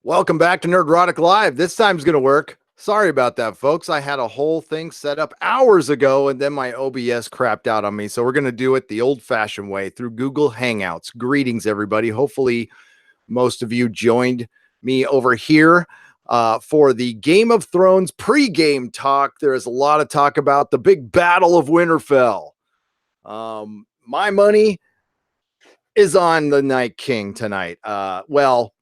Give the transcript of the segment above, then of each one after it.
Welcome back to Nerdrotic Live. This time's going to work. Sorry about that, folks. I had a whole thing set up hours ago, and then my OBS crapped out on me. So we're going to do it the old-fashioned way through Google Hangouts. Greetings, everybody. Hopefully, most of you joined me over here for the Game of Thrones pregame talk. There is a lot of talk about the big battle of Winterfell. My money is on the Night King tonight. Well,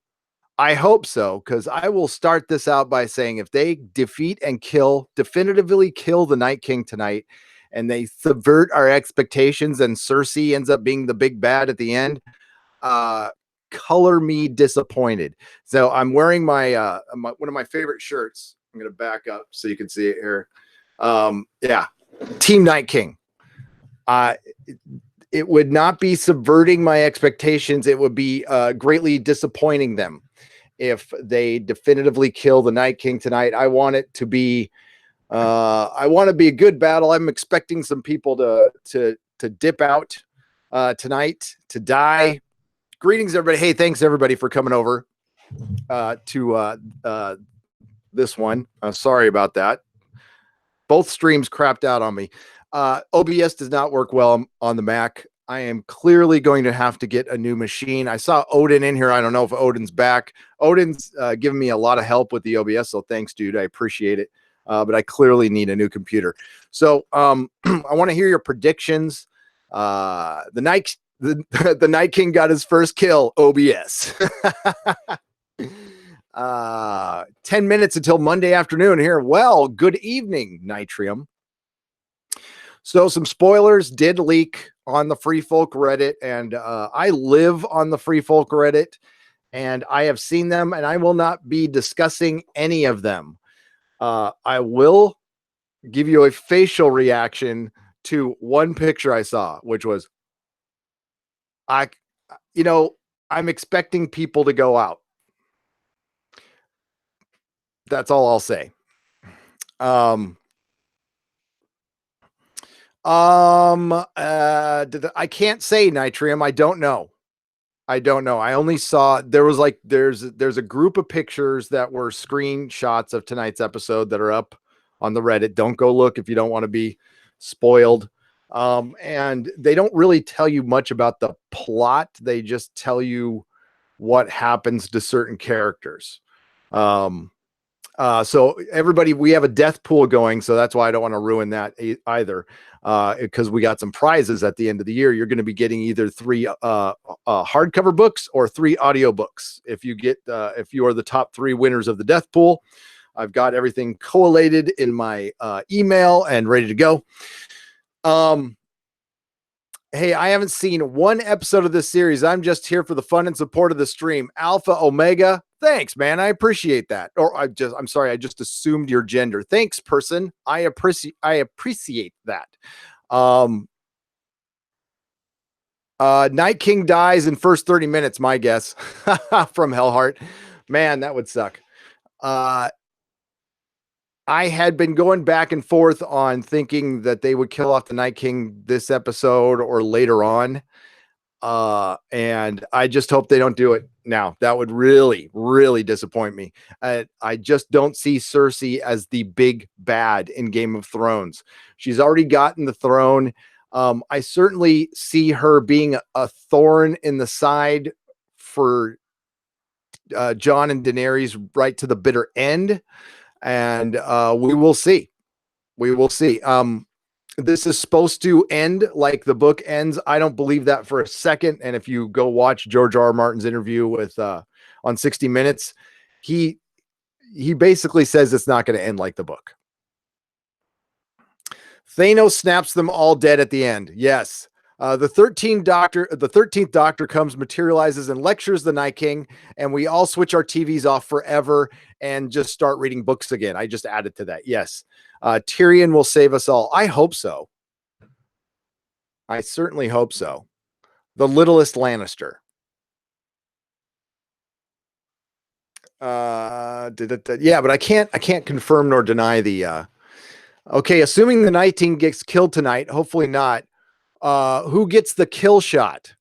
I hope so, because I will start this out by saying if they defeat and definitively kill the Night King tonight, and they subvert our expectations, and Cersei ends up being the big bad at the end, color me disappointed. So I'm wearing my one of my favorite shirts. I'm going to back up so you can see it here. Yeah, Team Night King. It would not be subverting my expectations. It would be greatly disappointing them if they definitively kill the Night King tonight. I want it to be I want to be a good battle. I'm expecting some people to dip out tonight, to die. Greetings, everybody. Hey, thanks everybody for coming over to this one. Sorry about that. Both streams crapped out on me. OBS does not work well on the Mac. I am clearly going to have to get a new machine. I saw Odin in here. I don't know if Odin's back. Odin's given me a lot of help with the OBS, so thanks, dude. I appreciate it. But I clearly need a new computer. So I want to hear your predictions. The Night King got his first kill. OBS. 10 minutes until Monday afternoon here. Well, good evening, Nitrium. So some spoilers did leak on the Free Folk Reddit, and I live on the Free Folk Reddit, and I have seen them, and I will not be discussing any of them. I will give you a facial reaction to one picture I saw, which was, I'm expecting people to go out. That's all I'll say. I can't say, Nitrium. I don't know. I only saw there's a group of pictures that were screenshots of tonight's episode that are up on the Reddit. Don't go look if you don't want to be spoiled. And they don't really tell you much about the plot. They just tell you what happens to certain characters. So everybody, we have a death pool going, so that's why I don't want to ruin that either. Because we got some prizes at the end of the year. You're going to be getting either 3 hardcover books or 3 audiobooks. If you are the top 3 winners of the death pool, I've got everything collated in my email and ready to go. Hey, I haven't seen one episode of this series. I'm just here for the fun and support of the stream. Alpha Omega. Thanks, man. I appreciate that. Or I'm sorry. I just assumed your gender. Thanks, person. I appreciate that. Night King dies in first 30 minutes, my guess. From Hellheart. Man, that would suck. I had been going back and forth on thinking that they would kill off the Night King this episode or later on. And I just hope they don't do it now. That would really, really disappoint me. I just don't see Cersei as the big bad in Game of Thrones. She's already gotten the throne. I certainly see her being a thorn in the side for Jon and Daenerys right to the bitter end. And we will see. This is supposed to end like the book ends. I don't believe that for a second. And if you go watch George R. R. Martin's interview with on 60 Minutes, he basically says it's not going to end like the book. Thanos snaps them all dead at the end. Yes. The 13th Doctor comes, materializes, and lectures the Night King, and we all switch our TVs off forever and just start reading books again. I just added to that. Yes. Tyrion will save us all. I hope so. I certainly hope so. The littlest Lannister. Yeah, but I can't confirm nor deny the okay, assuming the Night King gets killed tonight, hopefully not. Who gets the kill shot?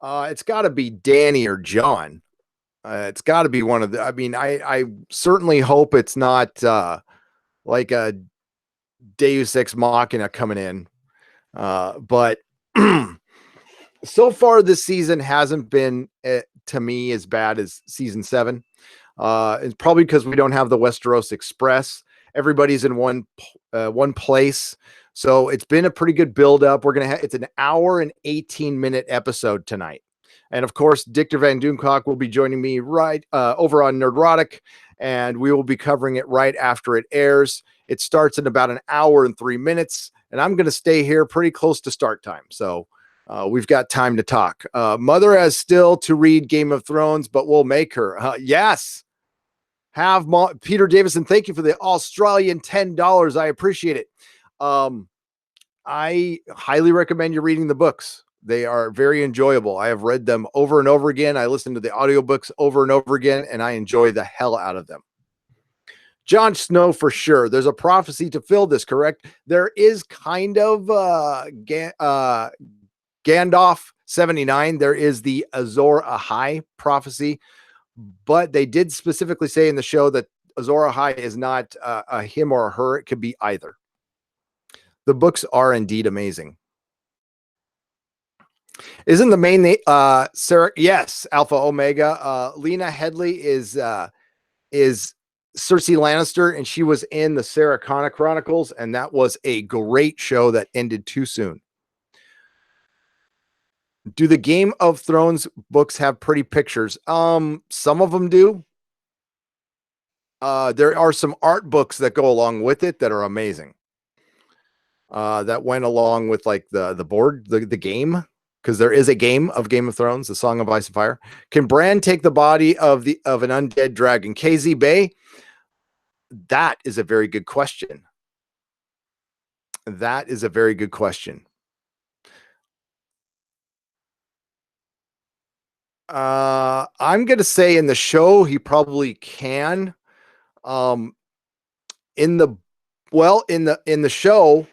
It's got to be Danny or Jon. It's got to be one of the. I mean, I certainly hope it's not like a Deus Ex Machina coming in. But so far this season hasn't been to me as bad as season 7. It's probably because we don't have the Westeros Express. Everybody's in one place. So it's been a pretty good build up. It's an hour and 18-minute episode tonight. And of course, Dictor Van Doomcock will be joining me right over on Nerdrotic, and we will be covering it right after it airs. It starts in about an hour and 3 minutes, and I'm going to stay here pretty close to start time. So we've got time to talk. Mother has still to read Game of Thrones, but we'll make her. Yes. Peter Davison, thank you for the Australian $10. I appreciate it. I highly recommend you reading the books. They are very enjoyable. I have read them over and over again. I listen to the audiobooks over and over again, and I enjoy the hell out of them. Jon Snow for sure. There's a prophecy to fill this, correct? There is kind of Gandalf 79. There is the Azor Ahai prophecy, but they did specifically say in the show that Azor Ahai is not a him or a her. It could be either. The books are indeed amazing. Isn't the main Sarah? Yes, Alpha Omega. Lena Headey is Cersei Lannister, and she was in the Sarah Connor Chronicles, and that was a great show that ended too soon. Do the Game of Thrones books have pretty pictures? Some of them do. There are some art books that go along with it that are amazing. That went along with like the board, the game, because there is a game of Game of Thrones, the Song of Ice and Fire. Can Bran take the body of an undead dragon? KZ Bay? That is a very good question. That is a very good question. I'm going to say in the show, he probably can. In the show,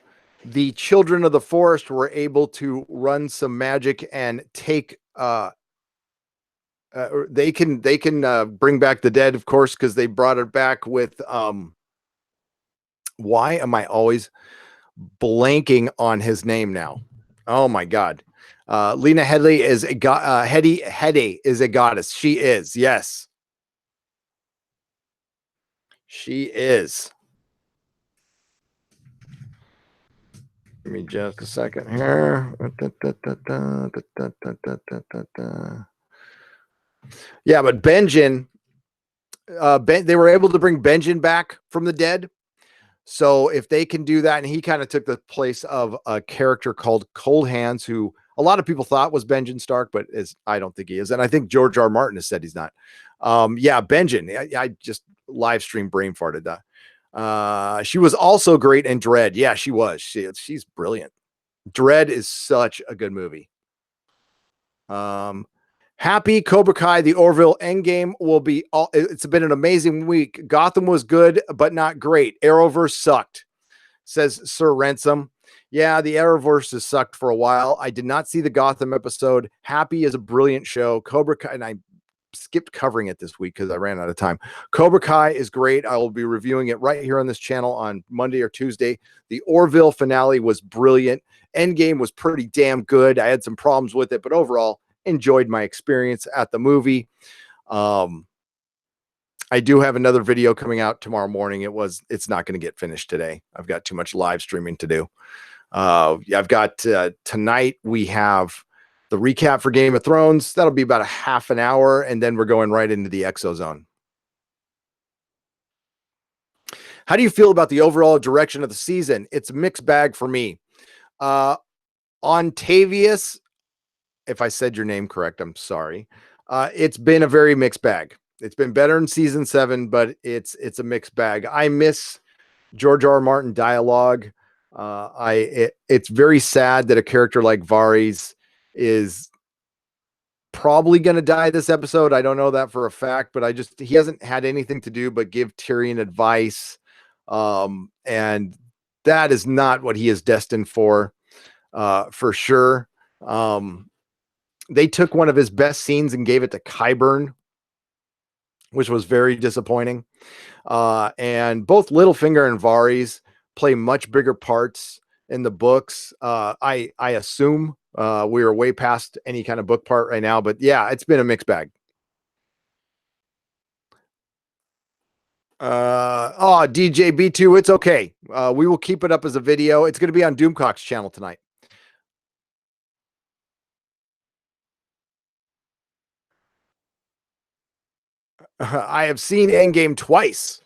the children of the forest were able to run some magic and take, they can bring back the dead, of course, because they brought it back with, why am I always blanking on his name now? Oh my God. Lena Headey is a Headey is a goddess. She is. Yes. She is. Give me just a second here. Yeah, but Benjen, they were able to bring Benjen back from the dead. So if they can do that, and he kind of took the place of a character called Cold Hands, who a lot of people thought was Benjen Stark, but I don't think he is. And I think George R. R. Martin has said he's not. Yeah, Benjen. I just live stream brain farted that. She was also great in Dread. Yeah, she was. She's brilliant. Dread is such a good movie. Happy Cobra Kai, the Orville Endgame will be all. It's been an amazing week. Gotham was good, but not great. Arrowverse sucked, says Sir Ransom. Yeah, the Arrowverse has sucked for a while. I did not see the Gotham episode. Happy is a brilliant show. Cobra Kai, and I skipped covering it this week because I ran out of time. Cobra Kai is great. I will be reviewing it right here on this channel on Monday or Tuesday. The Orville finale was brilliant. Endgame was pretty damn good. I had some problems with it, but overall, enjoyed my experience at the movie. I do have another video coming out tomorrow morning. It's not going to get finished today. I've got too much live streaming to do. I've got tonight we have the recap for Game of Thrones. That'll be about a half an hour, and then we're going right into the Exozone. How do you feel about the overall direction of the season? It's a mixed bag for me. Ontavius, if I said your name correct, I'm sorry. It's been a very mixed bag. It's been better in season 7, but it's a mixed bag. I miss George R. R. Martin dialogue. It's very sad that a character like Varys is probably going to die this episode. I don't know that for a fact, but he hasn't had anything to do but give Tyrion advice. And that is not what he is destined for sure. They took one of his best scenes and gave it to Qyburn. which was very disappointing. And both Littlefinger and Varys play much bigger parts in the books. I assume we are way past any kind of book part right now, but yeah, it's been a mixed bag. DJ B2, it's okay. We will keep it up as a video. It's going to be on Doomcock's channel tonight. I have seen Endgame twice.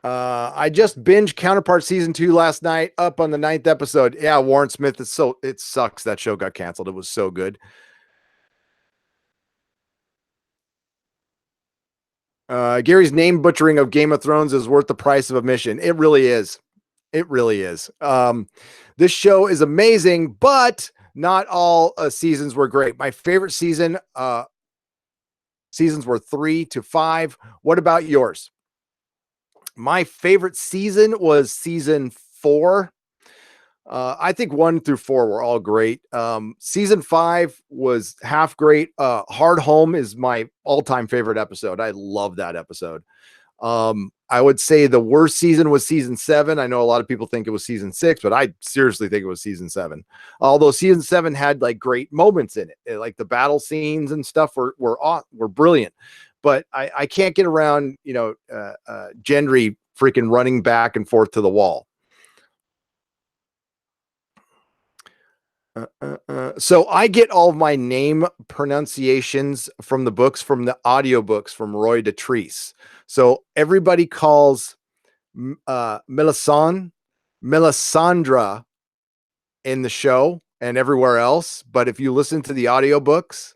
I just binged Counterpart season 2 last night, up on the 9th episode. Yeah, Warren Smith is it sucks that show got canceled. It was so good. Gary's name butchering of Game of Thrones is worth the price of admission. It really is. It really is. This show is amazing, but not all seasons were great. My favorite seasons were 3 to 5. What about yours? My favorite season was season 4. I think 1 through 4 were all great. Season 5 was half great. Hard Home is my all-time favorite episode. I love that episode. I would say the worst season was season 7. I know a lot of people think it was season 6, but I seriously think it was season 7. Although season 7 had like great moments in it, like the battle scenes and stuff were brilliant. But I can't get around, Gendry freaking running back and forth to the wall. So I get all of my name pronunciations from the books, from the audiobooks from Roy Dotrice. So everybody calls Melisandre in the show and everywhere else. But if you listen to the audiobooks,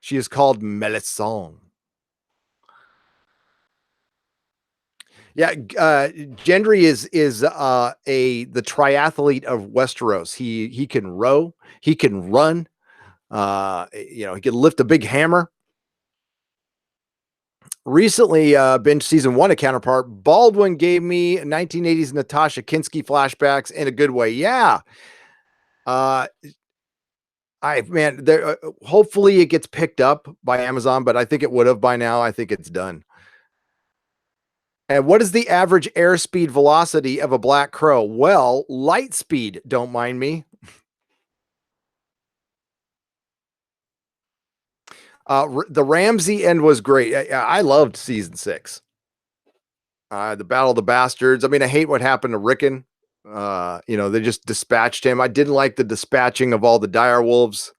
she is called Melisandre. Yeah, Gendry is the triathlete of Westeros. He can row, he can run, he can lift a big hammer. Recently, binged season 1 of Counterpart. Baldwin gave me 1980s Natasha Kinski flashbacks in a good way. Yeah, hopefully it gets picked up by Amazon, but I think it would have by now. I think it's done. And what is the average airspeed velocity of a black crow? Well, light speed, don't mind me. The Ramsay end was great. I loved season 6. The Battle of the Bastards. I mean, I hate what happened to Rickon. They just dispatched him. I didn't like the dispatching of all the dire wolves.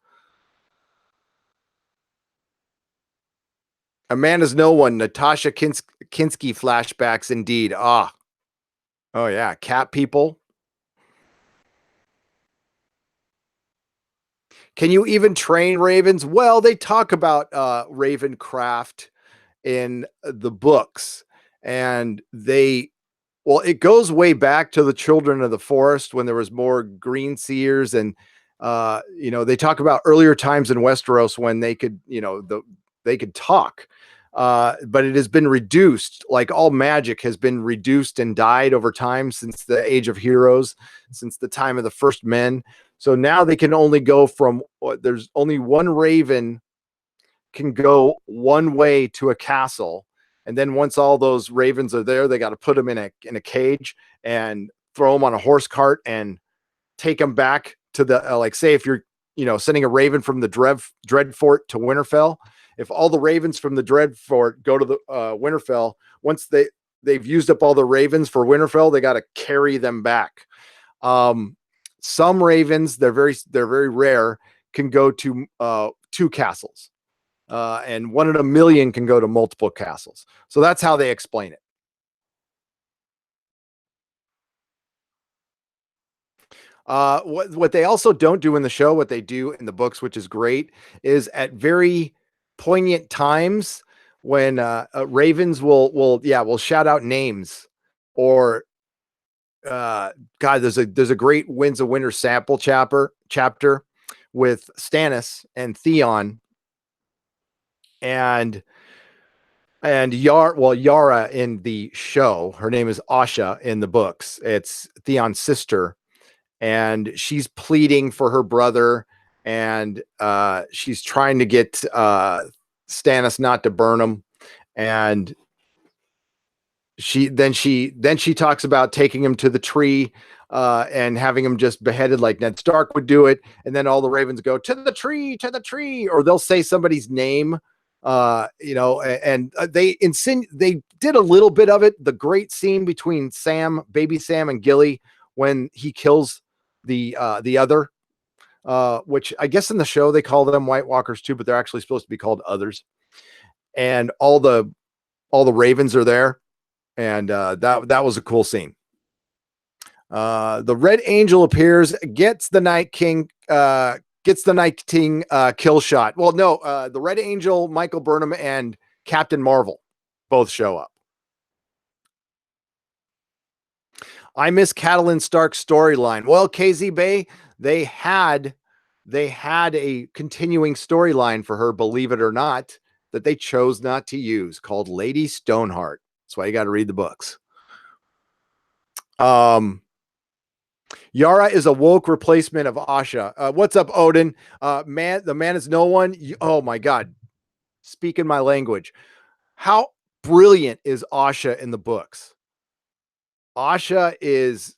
A Man Is No One, Natasha Kinski flashbacks indeed. Oh yeah, cat people. Can you even train ravens? Well, they talk about Ravencraft in the books, and it goes way back to the Children of the Forest when there was more green seers, and they talk about earlier times in Westeros when they could, they could talk. But it has been reduced, like all magic has been reduced and died over time since the Age of Heroes, since the time of the first men. So now they can only go from, there's only one raven can go one way to a castle. And then once all those ravens are there, they got to put them in a cage and throw them on a horse cart and take them back to the, like, say if you're, sending a raven from the Dreadfort to Winterfell. If all the ravens from the Dreadfort go to the Winterfell, once they've used up all the ravens for Winterfell, they got to carry them back. Some ravens, they're very rare, can go to 2 castles, and 1 in a million can go to multiple castles. So that's how they explain it. What they also don't do in the show, what they do in the books, which is great, is at very poignant times when ravens will shout out names, or God, there's a great Winds of Winter sample chapter with Stannis and Theon and Yara in the show. Her name is Asha in the books. It's Theon's sister, and she's pleading for her brother, and she's trying to get Stannis not to burn him. And she talks about taking him to the tree and having him just beheaded like Ned Stark would do it. And then all the ravens go to the tree, or they'll say somebody's name, and they did a little bit of it. The great scene between baby Sam and Gilly when he kills the other, which I guess in the show they call them White Walkers too, but they're actually supposed to be called others. And all the ravens are there. And that was a cool scene. The Red Angel appears, gets the Night King kill shot. Well, no, the Red Angel, Michael Burnham, and Captain Marvel both show up. I miss Catelyn Stark's storyline. Well, KZ Bay, they had a continuing storyline for her, believe it or not, that they chose not to use, called Lady Stoneheart. That's why you got to read the books. Yara is a woke replacement of Asha. What's up, Odin? The man is no one. Oh my God. Speaking my language. How brilliant is Asha in the books? Asha is,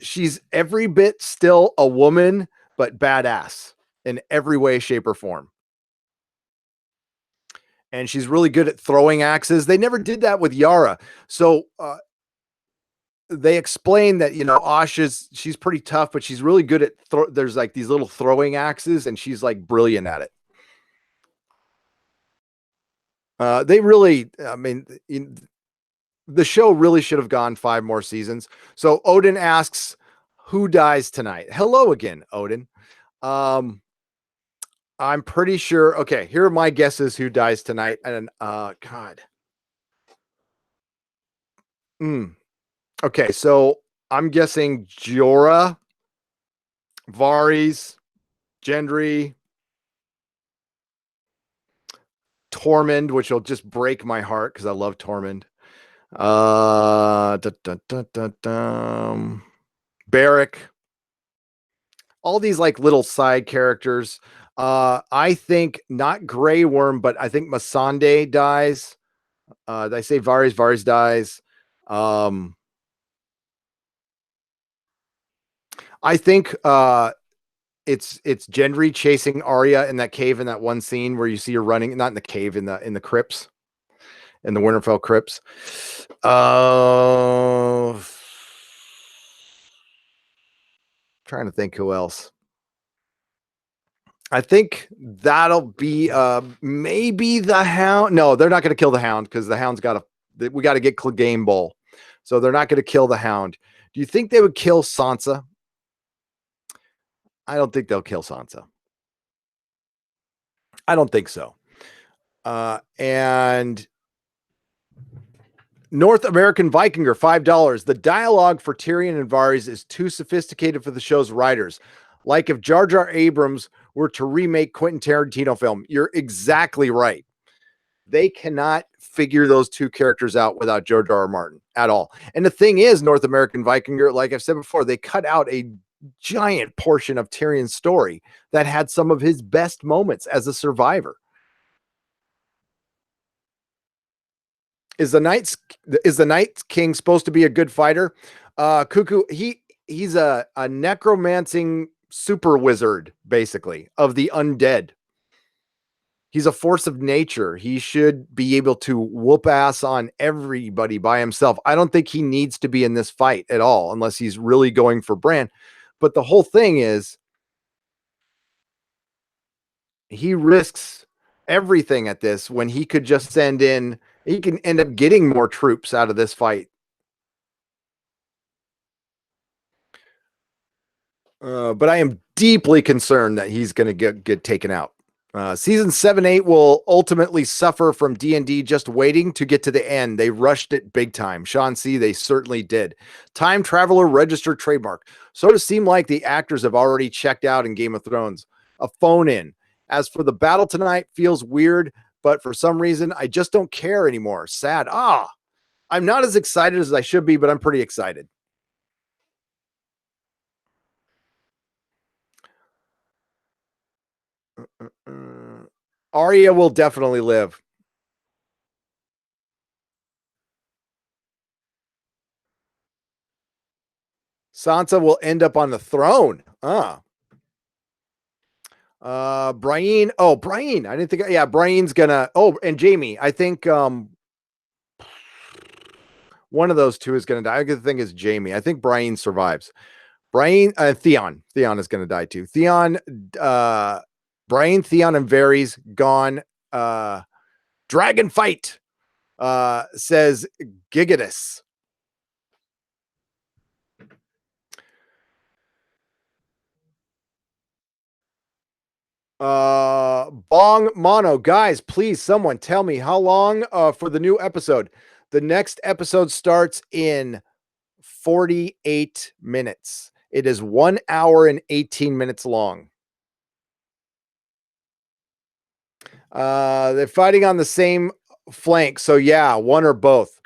she's every bit still a woman, but badass in every way, shape, or form. And she's really good at throwing axes. They never did that with Yara. So, they explain that, she's pretty tough, but she's really good at there's like these little throwing axes, and she's like brilliant at it. They really, I mean, the show really should have gone 5 more seasons. So Odin asks, who dies tonight? Hello again, Odin. I'm pretty sure. Okay, here are my guesses who dies tonight. And God. Okay, so I'm guessing Jorah, Varys, Gendry, Tormund, which will just break my heart because I love Tormund. Beric. All these like little side characters. I think not Grey Worm, but I think Missandei dies. They say Varys dies. I think it's Gendry chasing Arya in that cave in that one scene where you see her running, not in the cave, in the crypts, in the Winterfell crypts. Trying to think who else. I think that'll be maybe the Hound. No, they're not going to kill the Hound because the Hound's we got to get Clegane Bowl. So they're not going to kill the Hound. Do you think they would kill Sansa? I don't think they'll kill Sansa. I don't think so. And North American Vikinger, $5. The dialogue for Tyrion and Varys is too sophisticated for the show's writers. Like if Jar Jar Abrams were to remake Quentin Tarantino film. You're exactly right. They cannot figure those two characters out without George R. R. Martin at all. And the thing is, North American Vikinger, like I've said before, they cut out a giant portion of Tyrion's story that had some of his best moments as a survivor. Is the Night King supposed to be a good fighter? Cuckoo, he's a necromancing super wizard, basically, of the undead. He's a force of nature. He should be able to whoop ass on everybody by himself. I don't think he needs to be in this fight at all, unless he's really going for Bran. But the whole thing is, he risks everything at this when he could just he can end up getting more troops out of this fight. But I am deeply concerned that he's going to get taken out. Season 7-8 will ultimately suffer from D&D just waiting to get to the end. They rushed it big time. Sean C., they certainly did. Time Traveler registered trademark. Sort of seem like the actors have already checked out in Game of Thrones. A phone in. As for the battle tonight, feels weird, but for some reason, I just don't care anymore. Sad. I'm not as excited as I should be, but I'm pretty excited. Arya will definitely live. Sansa will end up on the throne. Brienne. Oh, Brienne. I didn't think. Yeah, Brienne's gonna. Oh, and Jamie. I think one of those two is gonna die. I think is Jamie. I think Brienne survives. Brienne, Theon. Theon is gonna die too. Theon, Brienne, Theon, and Varys gone. Dragon fight. Says Gigatus. Bong Mono, guys, please someone tell me how long for the new episode. The next episode starts in 48 minutes. It is 1 hour and 18 minutes long. They're fighting on the same flank, so yeah, one or both.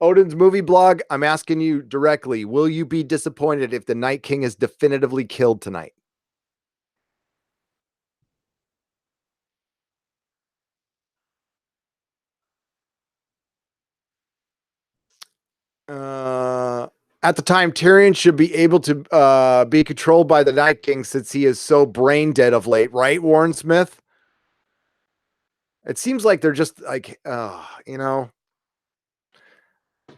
Odin's movie blog, I'm asking you directly, will you be disappointed if the Night King is definitively killed tonight? At the time, Tyrion should be able to be controlled by the Night King since he is so brain dead of late, right, Warren Smith? It seems like they're just like, you know.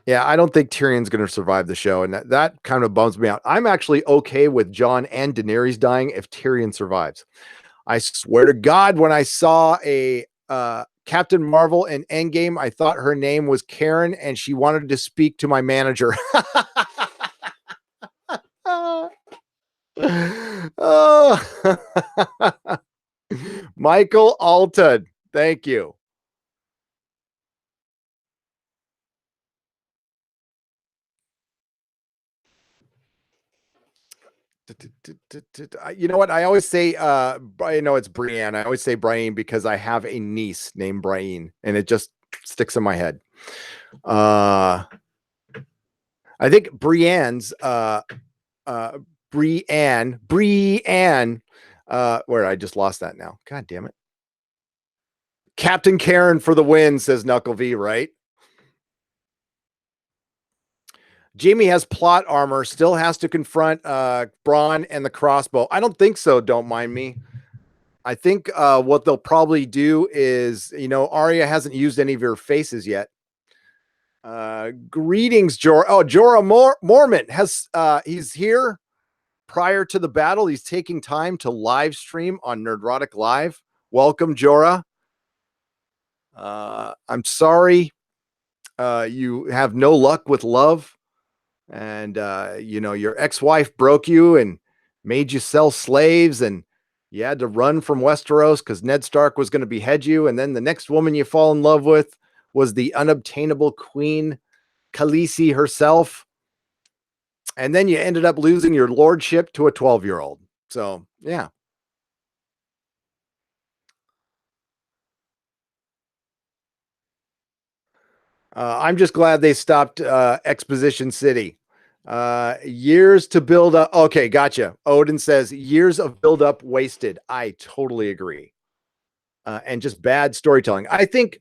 Yeah, I don't think Tyrion's going to survive the show, and that kind of bums me out. I'm actually okay with Jon and Daenerys dying if Tyrion survives. I swear to God, when I saw a Captain Marvel in Endgame, I thought her name was Karen, and she wanted to speak to my manager. Oh. Michael Alton, thank you. You know what? I always say, I know it's Brienne. I always say Brienne because I have a niece named Brienne, and it just sticks in my head. I think Brienne's Brienne. Where I just lost that now. God damn it. Captain Karen for the win, says Knuckle V, right? Jamie has plot armor, still has to confront Bronn and the crossbow. I don't think so. Don't mind me. I think what they'll probably do is, you know, Arya hasn't used any of her faces yet. Greetings, Jorah. Oh, Jorah Mormont has he's here prior to the battle. He's taking time to live stream on Nerdrotic Live. Welcome, Jorah. I'm sorry you have no luck with love. And you know, your ex-wife broke you and made you sell slaves, and you had to run from Westeros because Ned Stark was going to behead you. And then the next woman you fall in love with was the unobtainable Queen Khaleesi herself. And then you ended up losing your lordship to a 12-year-old. So yeah. I'm just glad they stopped Exposition City. Years to build up. Okay, gotcha. Odin says years of build up wasted. I totally agree. And just bad storytelling. I think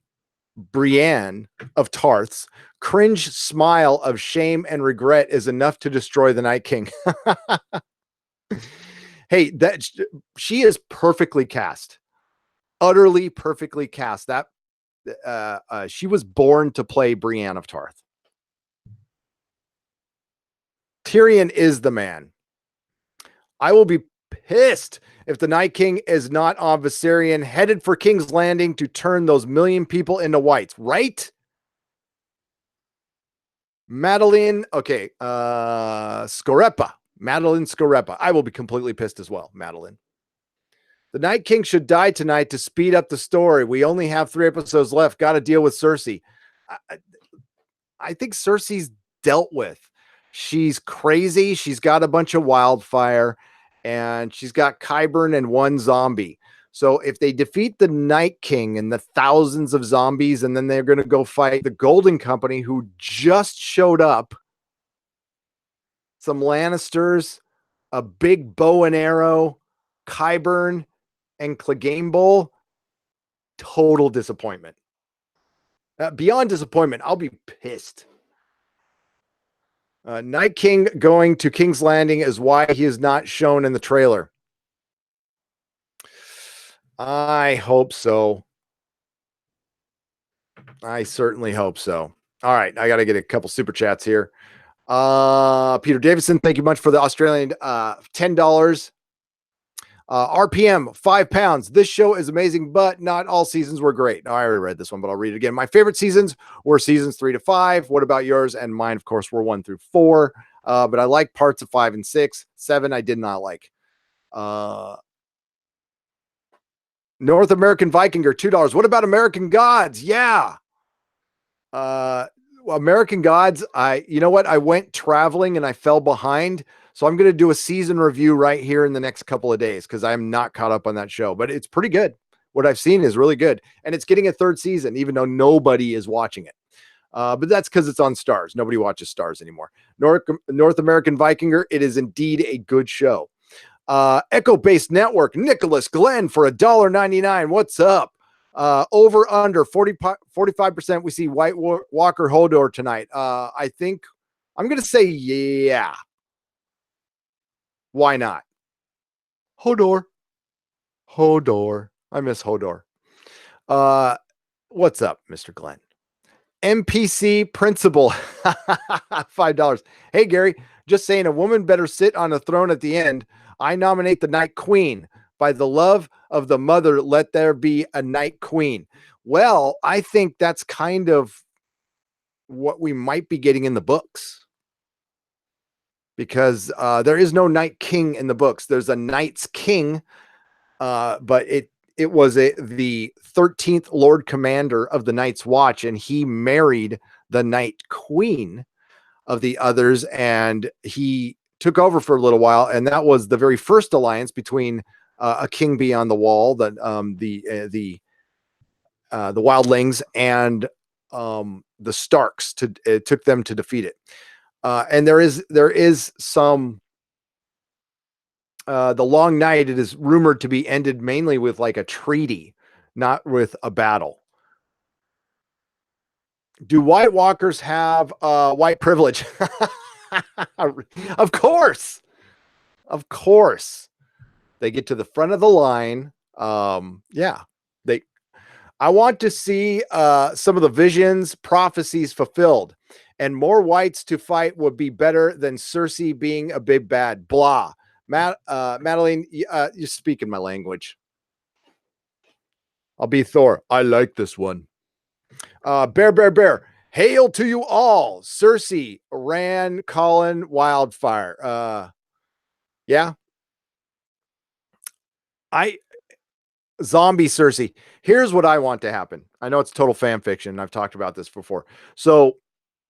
Brienne of Tarth's cringe smile of shame and regret is enough to destroy the Night King. Hey, that she is perfectly cast, utterly perfectly cast. That she was born to play Brienne of Tarth. Tyrion is the man. I will be pissed if the Night King is not on Viserion, headed for King's Landing to turn those million people into whites, right? Madeline, okay, Scorepa, Madeline Scorepa. I will be completely pissed as well, Madeline. The Night King should die tonight to speed up the story. We only have 3 episodes left. Got to deal with Cersei. I think Cersei's dealt with. She's crazy. She's got a bunch of wildfire, and she's got Qyburn and 1 zombie. So if they defeat the Night King and the thousands of zombies, and then they're going to go fight the Golden Company, who just showed up, some Lannisters, a big bow and arrow, Qyburn, and Clegane Bowl, total disappointment. Beyond disappointment, I'll be pissed. Night King going to King's Landing is why he is not shown in the trailer. I hope so. I certainly hope so. All right, I got to get a couple super chats here. Peter Davison, thank you much for the Australian $10. RPM, £5. This show is amazing, but not all seasons were great. I already read this one, but I'll read it again. My favorite seasons were seasons 3 to 5. What about yours? And mine, of course, were 1 through 4. But I like parts of 5 and 6. 7, I did not like. North American Vikinger, $2. What about American Gods? Yeah. American Gods, you know what? I went traveling and I fell behind. So I'm going to do a season review right here in the next couple of days because I'm not caught up on that show, but it's pretty good. What I've seen is really good. And it's getting a 3rd season, even though nobody is watching it. But that's because it's on Stars. Nobody watches Stars anymore. North American Vikinger, it is indeed a good show. Echo Based Network, Nicholas Glenn for $1.99. What's up? Over under 45%. We see White Walker Hodor tonight. I think I'm going to say, yeah. Why not? Hodor. I miss Hodor. What's up, Mr. Glenn? MPC Principal, $5. Hey, Gary, just saying a woman better sit on a throne at the end. I nominate the Night Queen. By the love of the mother, let there be a Night Queen. Well, I think that's kind of what we might be getting in the books. Because there is no Night King in the books. There's a Night's King, but it was the 13th Lord Commander of the Night's Watch, and he married the Night Queen of the others, and he took over for a little while, and that was the very first alliance between a king beyond the wall, the Wildlings, and the Starks. It took them to defeat it. And there is some the Long Night. It is rumored to be ended mainly with like a treaty, not with a battle. Do White Walkers have white privilege? Of course. They get to the front of the line. Yeah. I want to see some of the visions, prophecies fulfilled. And more whites to fight would be better than Cersei being a big bad. Blah. Madeline, you're speaking my language. I'll be Thor. I like this one. Bear. Hail to you all. Cersei, Rand, Colin, Wildfire. Yeah. Zombie Cersei. Here's what I want to happen. I know it's total fan fiction. I've talked about this before. So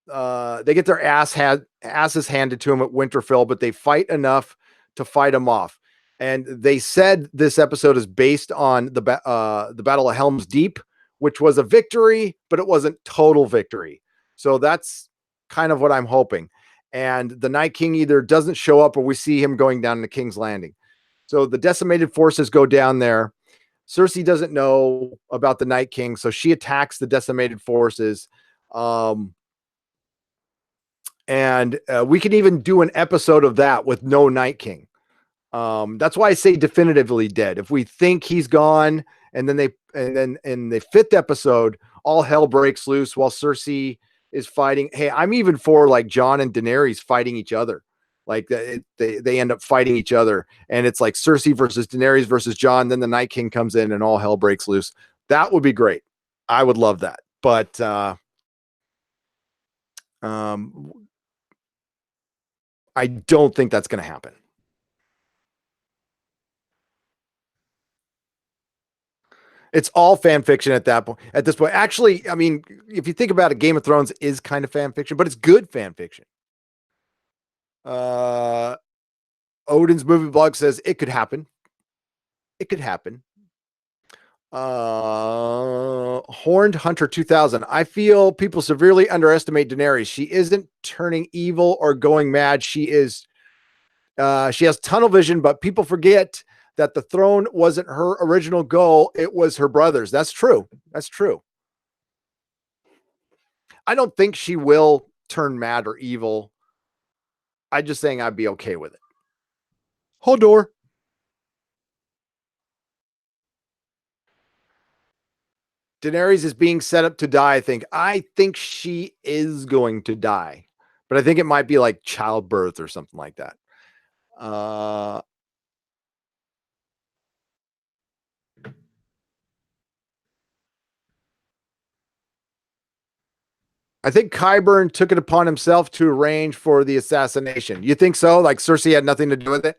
they get their asses handed to them at Winterfell, but they fight enough to fight them off. And they said this episode is based on the Battle of Helm's Deep, which was a victory, but it wasn't total victory. So that's kind of what I'm hoping. And the Night King either doesn't show up or we see him going down to King's Landing. So the decimated forces go down there. Cersei doesn't know about the Night King, so she attacks the decimated forces. And we can even do an episode of that with no Night King. That's why I say definitively dead. If we think he's gone, and then in the 5th episode, all hell breaks loose while Cersei is fighting. Hey, I'm even for like Jon and Daenerys fighting each other. Like they end up fighting each other, and it's like Cersei versus Daenerys versus Jon. Then the Night King comes in, and all hell breaks loose. That would be great. I would love that. But I don't think that's going to happen. It's all fan fiction at that point. At this point, actually, I mean, if you think about it, Game of Thrones is kind of fan fiction, but it's good fan fiction. Odin's Movie Blog says it could happen. It could happen. Horned Hunter 2000. I feel people severely underestimate Daenerys. She isn't turning evil or going mad. She has tunnel vision, but people forget that the throne wasn't her original goal. It was her brother's. That's true. I don't think she will turn mad or evil. I'm just saying I'd be okay with it. Hodor. Daenerys is being set up to die, I think. I think she is going to die, but I think it might be like childbirth or something like that. I think Qyburn took it upon himself to arrange for the assassination. You think so? Like Cersei had nothing to do with it?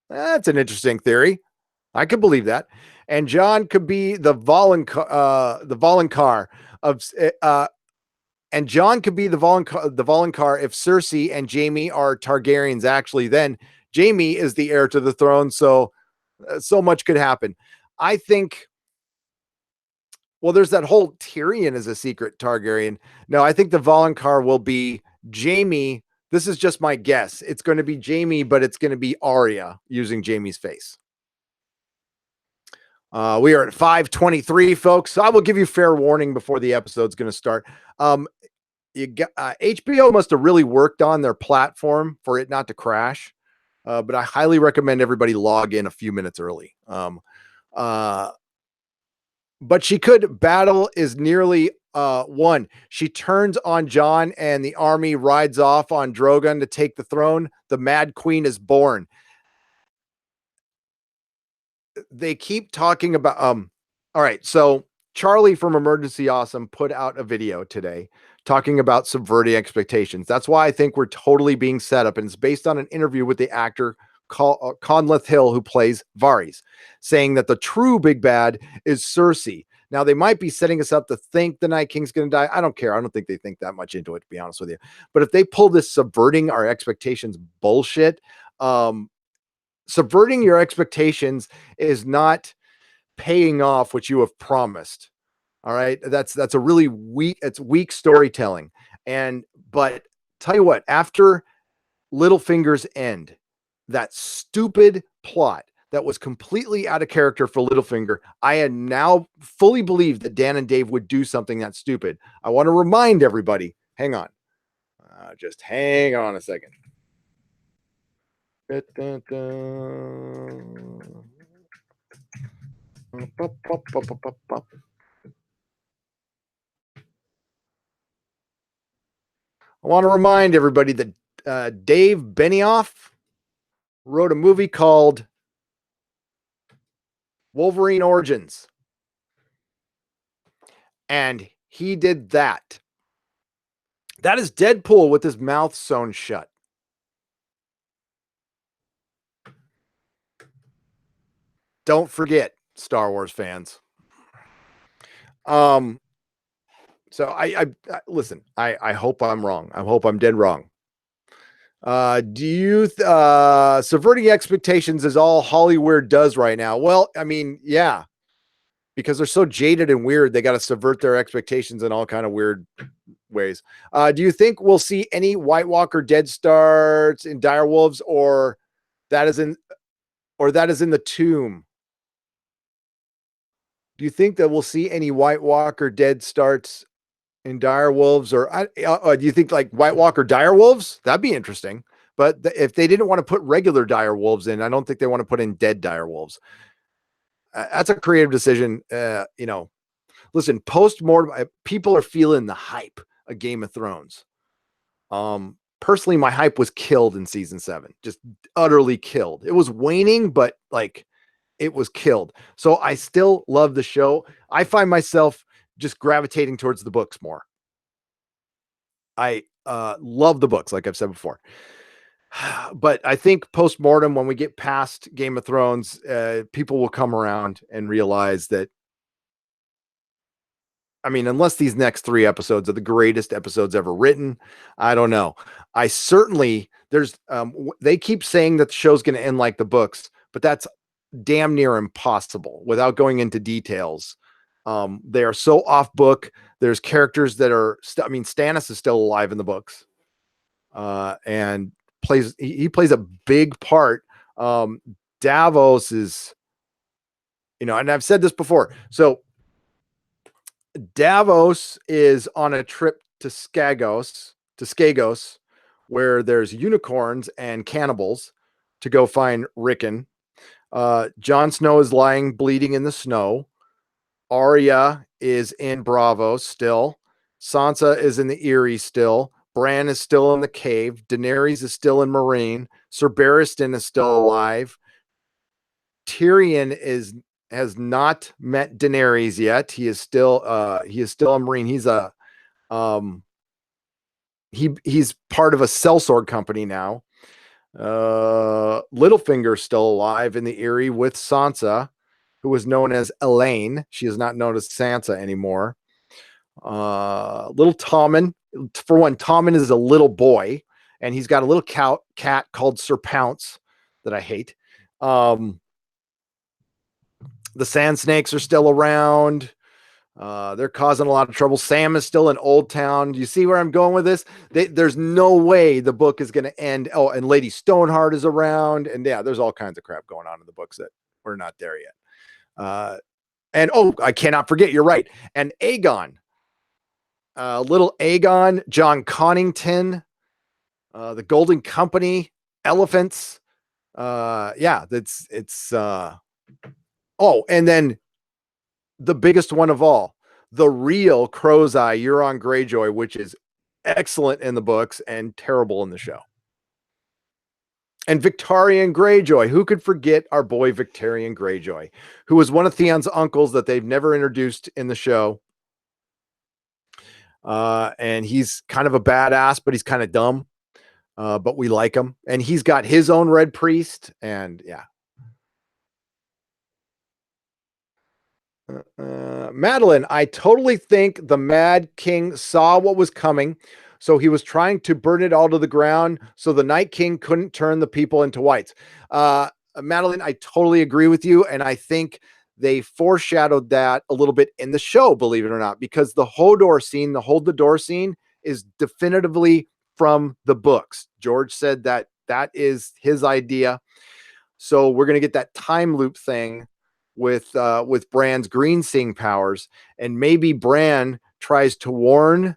That's an interesting theory. I could believe that. And Jon could be the Voluncar of and Jon could be the Voluncar if Cersei and Jaime are Targaryens actually. Then Jaime is the heir to the throne, so so much could happen. I think well, there's that whole Tyrion is a secret Targaryen. No, I think the Voluncar will be Jaime. This is just my guess. It's going to be Jaime, but it's going to be Arya using Jaime's face. We are at 5:23, folks. So I will give you fair warning before the episode's going to start. HBO must have really worked on their platform for it not to crash, but I highly recommend everybody log in a few minutes early. But she could. Battle is nearly won. She turns on Jon and the army rides off on Drogon to take the throne. The Mad Queen is born. They keep talking about all right, so Charlie from Emergency Awesome put out a video today talking about subverting expectations. That's why I think we're totally being set up, and it's based on an interview with the actor Conleth Hill, who plays Varys, saying that the true big bad is Cersei. Now, they might be setting us up to think the Night King's going to die. I don't care. I don't think they think that much into it, to be honest with you. But if they pull this subverting our expectations bullshit, subverting your expectations is not paying off what you have promised. All right. That's a really weak storytelling. But tell you what, after Littlefinger's end, that stupid plot that was completely out of character for Littlefinger, I had now fully believed that Dan and Dave would do something that stupid. I want to remind everybody, hang on. Just hang on a second. I want to remind everybody that Dave Benioff wrote a movie called Wolverine Origins. And he did that. That is Deadpool with his mouth sewn shut. Don't forget, Star Wars fans. So I listen, I hope I'm wrong. I hope I'm dead wrong. Do you subverting expectations is all Hollywood does right now? Well, I mean, yeah, because they're so jaded and weird, they got to subvert their expectations in all kind of weird ways. Do you think we'll see any White Walker dead starts in Direwolves, or that is in the tomb? Do you think that we'll see any White Walker dead starts in Direwolves, or do you think like White Walker Direwolves? That'd be interesting. But if they didn't want to put regular Direwolves in, I don't think they want to put in dead Direwolves. That's a creative decision. Listen, post-mortem, people are feeling the hype of Game of Thrones. Personally, my hype was killed in season 7, just utterly killed. It was waning, but like it was killed. So I still love the show. I find myself just gravitating towards the books more. I love the books, like I've said before. But I think post-mortem, when we get past Game of Thrones, people will come around and realize that, I mean, unless these next 3 episodes are the greatest episodes ever written, I don't know. I certainly, they keep saying that the show's going to end like the books, but that's damn near impossible without going into details. They are so off book. There's characters that are, Stannis is still alive in the books, and he plays a big part. Davos is, and I've said this before. So Davos is on a trip to Skagos, where there's unicorns and cannibals to go find Rickon. Jon Snow is lying bleeding in the snow. Arya is in Braavos still. Sansa is in the Eyrie still. Bran is still in the cave. Daenerys is still in Meereen. Ser Barristan is still alive. Tyrion has not met Daenerys yet. He is still a Meereen. He's part of a sellsword company now. Littlefinger's still alive in the Eyrie with Sansa, who was known as Elaine. She is not known as Sansa anymore. Little Tommen, for one, Tommen is a little boy, and he's got a little cat called Sir Pounce that I hate. The Sand Snakes are still around. They're causing a lot of trouble. Sam is still in Old Town. Do you see where I'm going with this? There's no way the book is going to end. Oh, and Lady Stoneheart is around. And yeah, there's all kinds of crap going on in the books that we're not there yet. And I cannot forget, you're right. And Aegon, little Aegon, John Connington, the Golden Company, elephants. And then the biggest one of all, the real Crow's Eye, Euron Greyjoy, which is excellent in the books and terrible in the show. And Victarion Greyjoy, who could forget our boy Victarion Greyjoy, who was one of Theon's uncles that they've never introduced in the show. And he's kind of a badass, but he's kind of dumb. But we like him. And he's got his own Red Priest. And yeah. Madeline, I totally think the Mad King saw what was coming, so he was trying to burn it all to the ground so the Night King couldn't turn the people into whites. Madeline, I totally agree with you, and I think they foreshadowed that a little bit in the show, believe it or not, because the Hodor scene, the hold the door scene, is definitively from the books. George said that is his idea. So we're going to get that time loop thing with Bran's green seeing powers, and maybe Bran tries to warn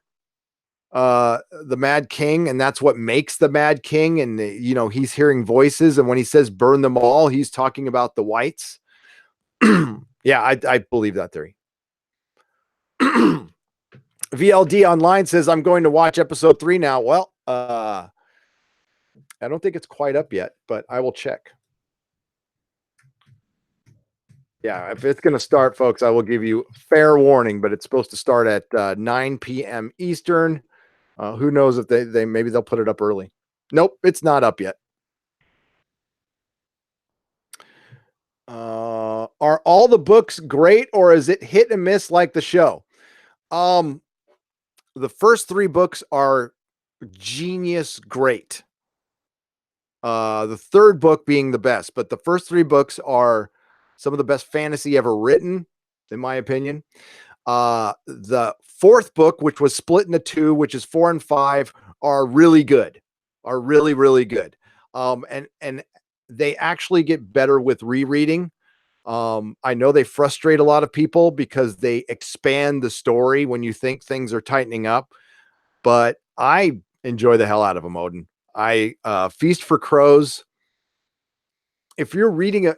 the Mad King, and that's what makes the Mad King. And he's hearing voices, and when he says burn them all, he's talking about the whites. Yeah, I believe that theory. VLD Online says I'm going to watch episode 3 now. Well, I don't think it's quite up yet, but I will check. Yeah, if it's going to start, folks, I will give you fair warning, but it's supposed to start at 9 p.m. Eastern. Who knows if they maybe they'll put it up early. Nope, it's not up yet. Are all the books great, or is it hit and miss like the show? The first 3 books are genius great. The third book being the best, but the first 3 books are some of the best fantasy ever written, in my opinion. The 4th book, which was split into 2, which is 4 and 5, are really good, are really, really good. And they actually get better with rereading. I know they frustrate a lot of people because they expand the story when you think things are tightening up, but I enjoy the hell out of them, Odin. Feast for Crows. If you're reading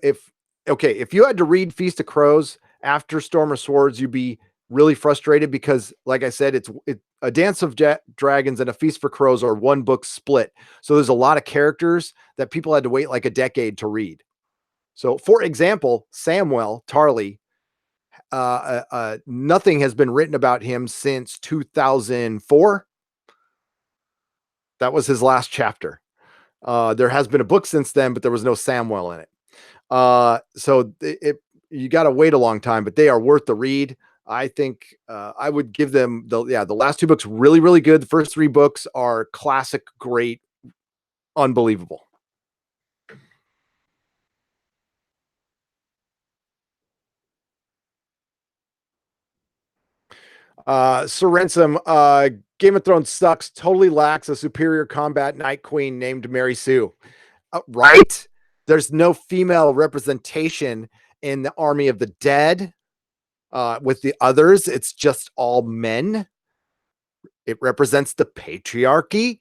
if you had to read Feast of Crows after Storm of Swords, you'd be really frustrated because, like I said, it's A Dance of Dragons and A Feast for Crows are one book split. So there's a lot of characters that people had to wait like a decade to read. So, for example, Samwell Tarly, nothing has been written about him since 2004. That was his last chapter. There has been a book since then, but there was no Samwell in it. So you got to wait a long time, but they are worth the read. I think I would give them the last 2 books really, really good. The first 3 books are classic, great, unbelievable. Sir Ransom, Game of Thrones sucks. Totally lacks a superior combat Night Queen named Mary Sue. Right? There's no female representation in the Army of the Dead. With the others, it's just all men. It represents the patriarchy.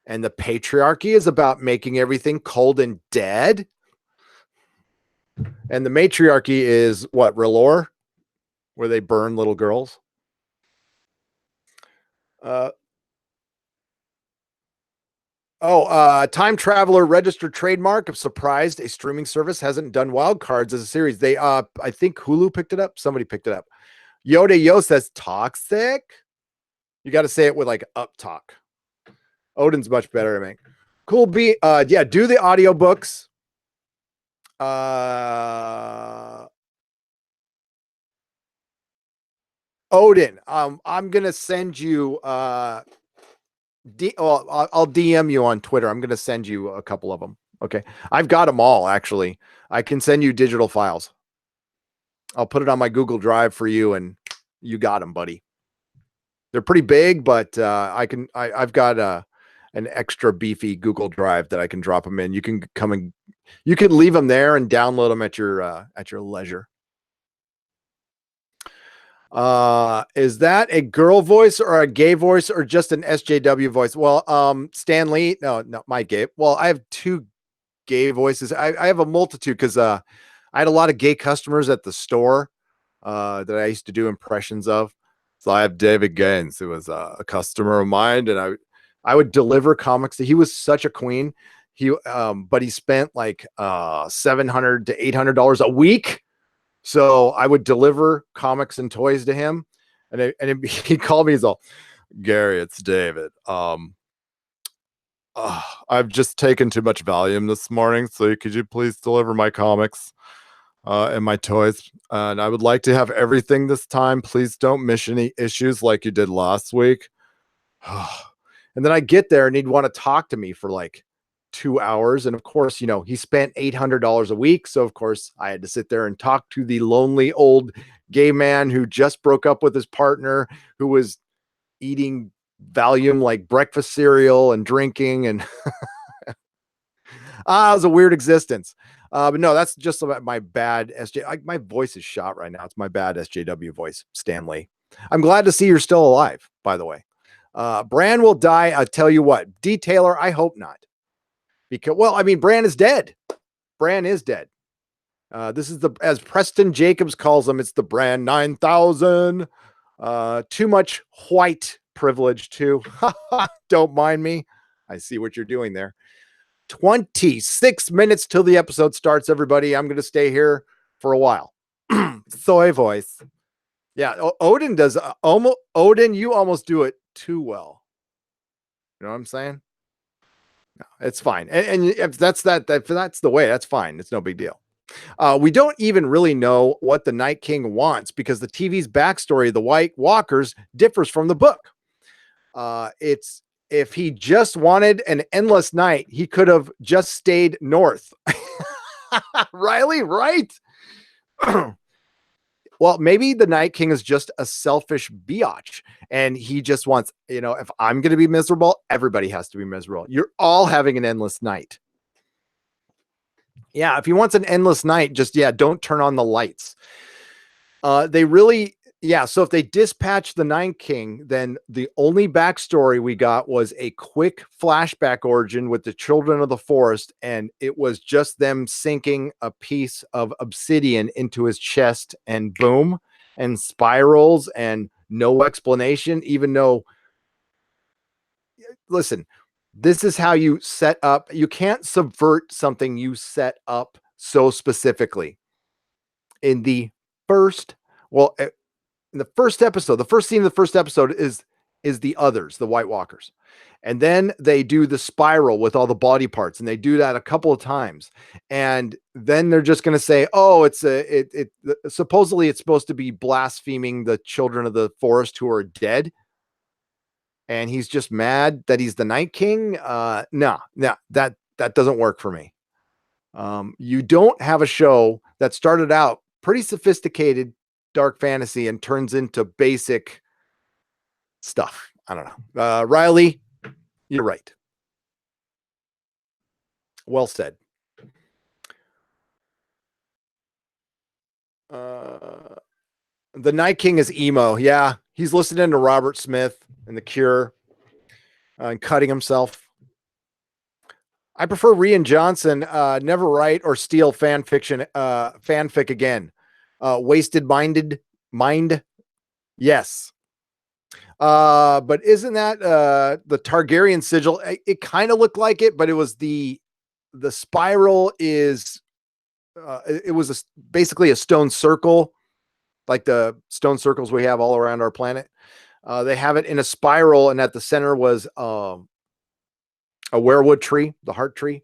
And the patriarchy is about making everything cold and dead. And the matriarchy is what, R'hllor, where they burn little girls. Time Traveler registered trademark. I'm surprised a streaming service hasn't done Wild Cards as a series. They, I think Hulu picked it up. Somebody picked it up. Yoda Yo says toxic. You got to say it with like up talk. Odin's much better, I think. Cool B. Yeah, do the audiobooks. Odin, I'm gonna send you I'll DM you on Twitter. I'm gonna send you a couple of them. Okay. I've got them all actually. I can send you digital files. I'll put it on my Google Drive for you, and you got them, buddy. They're pretty big, but I've got an extra beefy Google Drive that I can drop them in. You can come and you can leave them there and download them at your leisure. Is that a girl voice or a gay voice or just an SJW voice? Well, Stan Lee, no, my gay. Well, I have two gay voices. I have a multitude because I had a lot of gay customers at the store that I used to do impressions of. So I have David Gaines, who was a customer of mine, and I would deliver comics. He was such a queen. But he spent like $700 to $800 a week. So I would deliver comics and toys to him, and he called me. He's all, Gary, it's David. I've just taken too much Valium this morning, so could you please deliver my comics and my toys? And I would like to have everything this time. Please don't miss any issues like you did last week. And then I get there, and he'd want to talk to me for like 2 hours. And of course, he spent $800 a week. So of course I had to sit there and talk to the lonely old gay man who just broke up with his partner, who was eating Valium like breakfast cereal and drinking. And it was a weird existence. But no, that's just about my bad my voice is shot right now. It's my bad SJW voice, Stanley. I'm glad to see you're still alive, by the way. Bran will die. I'll tell you what, Detailer, I hope not. Because, well, I mean, Bran is dead. Bran is dead. This is as Preston Jacobs calls them, it's the Bran 9000. Too much white privilege too. Don't mind me. I see what you're doing there. 26 minutes till the episode starts, everybody. I'm going to stay here for a while. Soy voice. Yeah, Odin does Odin, you almost do it too well. You know what I'm saying? No, it's fine. And if that's the way, that's fine. It's no big deal. We don't even really know what the Night King wants because the TV's backstory of the White Walkers differs from the book. It's if he just wanted an endless night, he could have just stayed north. Riley, right? Well, maybe the Night King is just a selfish biatch and he just wants, if I'm going to be miserable, everybody has to be miserable. You're all having an endless night. Yeah, if he wants an endless night, just, don't turn on the lights. So if they dispatch the Night King, then the only backstory we got was a quick flashback origin with the Children of the Forest, and it was just them sinking a piece of obsidian into his chest, and boom, and spirals, and no explanation, even though, listen, this is how you set up. You can't subvert something you set up so specifically. In the first episode, the first scene of the first episode is the others, the White Walkers. And then they do the spiral with all the body parts, and they do that a couple of times. And then they're just going to say, oh, supposedly it's supposed to be blaspheming the Children of the Forest who are dead. And he's just mad that he's the Night King. No, that doesn't work for me. You don't have a show that started out pretty sophisticated dark fantasy and turns into basic stuff. I don't know. Riley, you're right. Well said. The Night King is emo. Yeah, he's listening to Robert Smith and The Cure and cutting himself. I prefer Rian Johnson. Never write or steal fan fiction, fanfic again. Wasted mind. Yes. But isn't that the Targaryen sigil? It kind of looked like it, but it was the spiral is it was basically a stone circle, like the stone circles we have all around our planet. They have it in a spiral, and at the center was a werewood tree, the heart tree,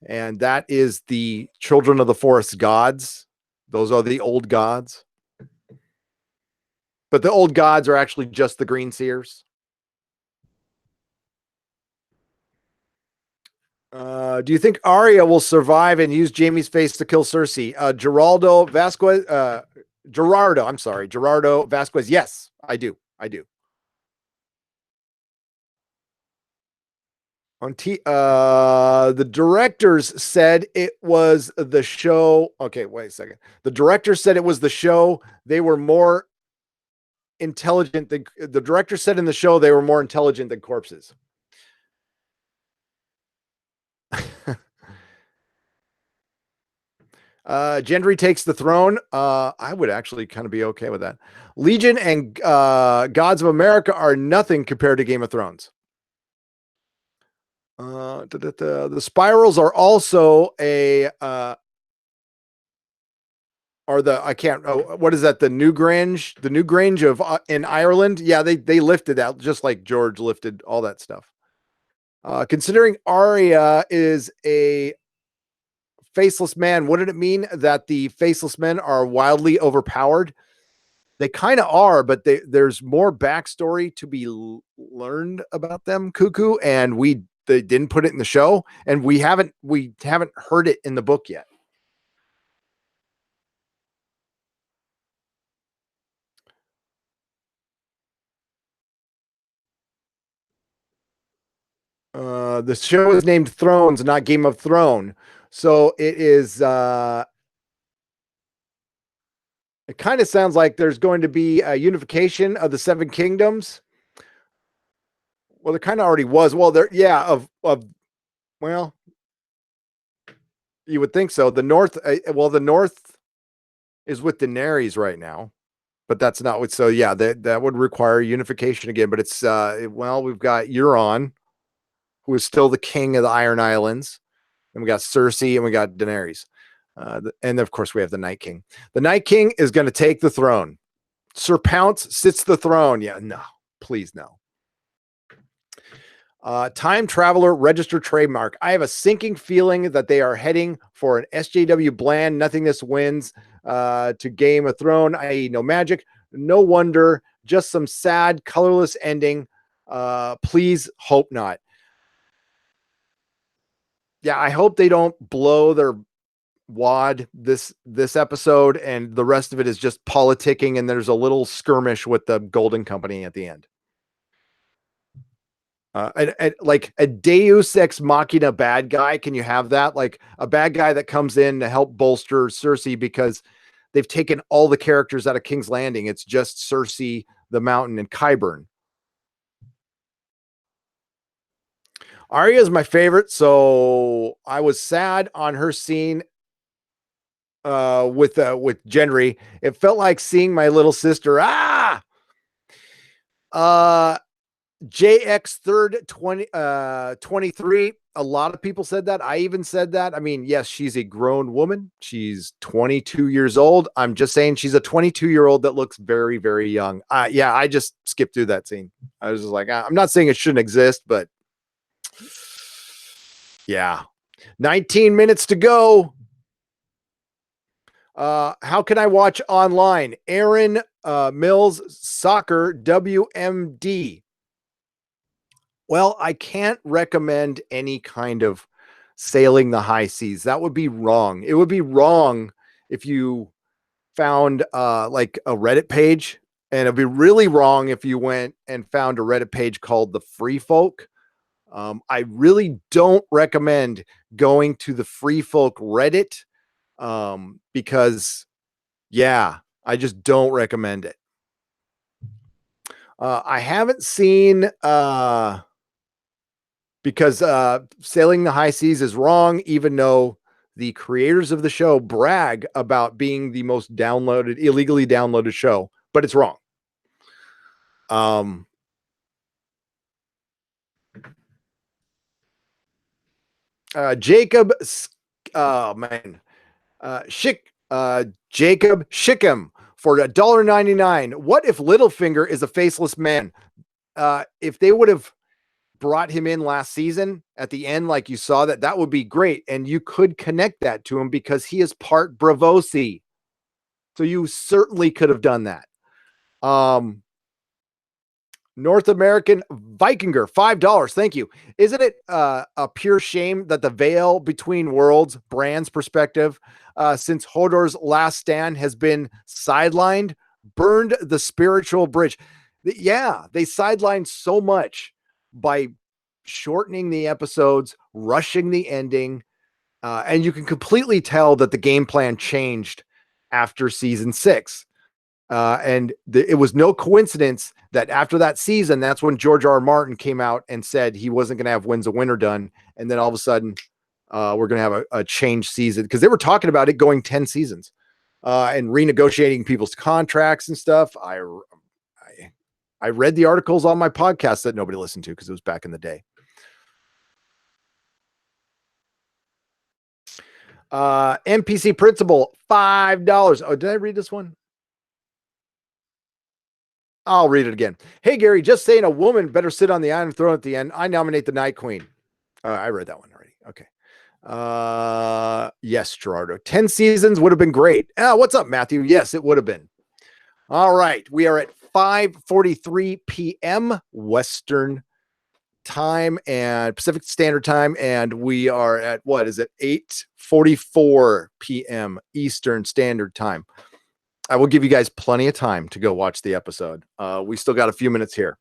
and that is the children of the forest gods. Those are the old gods. But the old gods are actually just the green seers. Do you think Arya will survive and use Jaime's face to kill Cersei? Gerardo Vasquez. Yes, I do. The directors said it was the show. Okay, wait a second. The director said it was the show. They were more intelligent than the director said in the show. They were more intelligent than corpses. Gendry takes the throne. I would actually kind of be okay with that. Legion and Gods of America are nothing compared to Game of Thrones. The spirals are also a I can't what is that, the New Grange of in Ireland. Yeah, they lifted that just like George lifted all that stuff. Considering Arya is a faceless man, wouldn't it mean that the faceless men are wildly overpowered? They kind of are, but there's more backstory to be learned about them, Cuckoo, and they didn't put it in the show, and we haven't heard it in the book yet. The show is named Thrones, not Game of Thrones. So it is it kind of sounds like there's going to be a unification of the Seven Kingdoms. Well, there kind of already was. Well, well, you would think so. The North, the North is with Daenerys right now, but that's not what. So yeah, that would require unification again. But it's we've got Euron, who is still the king of the Iron Islands, and we got Cersei, and we got Daenerys, and of course we have the Night King. The Night King is going to take the throne. Sir Pounce sits the throne. Yeah, no, please no. Time Traveler registered trademark. I have a sinking feeling that they are heading for an SJW Bland nothingness wins to Game of Thrones, i.e. no magic, no wonder, just some sad, colorless ending. Please hope not. Yeah, I hope they don't blow their wad this episode and the rest of it is just politicking and there's a little skirmish with the Golden Company at the end. And like a Deus Ex Machina bad guy, can you have that? Like a bad guy that comes in to help bolster Cersei because they've taken all the characters out of King's Landing. It's just Cersei, the Mountain, and Qyburn. Arya is my favorite, so I was sad on her scene with Gendry. It felt like seeing my little sister. JX third 23. A lot of people said that. I even said that. I mean, yes, she's a grown woman. She's 22 years old. I'm just saying she's a 22-year-old that looks very, very young. Yeah, I just skipped through that scene. I was just like, I'm not saying it shouldn't exist, but yeah. 19 minutes to go. How can I watch online? Aaron Mills Soccer WMD. Well, I can't recommend any kind of sailing the high seas. That would be wrong. It would be wrong if you found like a Reddit page, and it'd be really wrong if you went and found a Reddit page called the Free Folk. I really don't recommend going to the Free Folk Reddit because, yeah, I just don't recommend it. I haven't seen because Sailing the High Seas is wrong, even though the creators of the show brag about being the most illegally downloaded show, but it's wrong. Jacob, Jacob Shickham for $1.99. What if Littlefinger is a faceless man? If they would have brought him in last season at the end, like you saw, that would be great. And you could connect that to him because he is part Braavosi. So you certainly could have done that. North American Vikinger, $5. Thank you. Isn't it a pure shame that the veil between worlds brand's perspective, since Hodor's last stand has been sidelined, burned the spiritual bridge? Yeah, they sidelined so much by shortening the episodes, rushing the ending, and you can completely tell that the game plan changed after season 6. And it was no coincidence that after that season, that's when George R. R. Martin came out and said he wasn't going to have Winds of Winter done. And then all of a sudden, we're going to have a changed season, because they were talking about it going 10 seasons and renegotiating people's contracts and stuff. I read the articles on my podcast that nobody listened to because it was back in the day. NPC Principal, $5. Oh, did I read this one? I'll read it again. Hey, Gary, just saying a woman better sit on the Iron Throne at the end. I nominate the Night Queen. I read that one already. Okay. Yes, Gerardo. 10 seasons would have been great. What's up, Matthew? Yes, it would have been. All right. We are at 5:43 p.m. Western time and Pacific Standard Time. And we are at, what is it? 8:44 p.m. Eastern Standard Time. I will give you guys plenty of time to go watch the episode. We still got a few minutes here.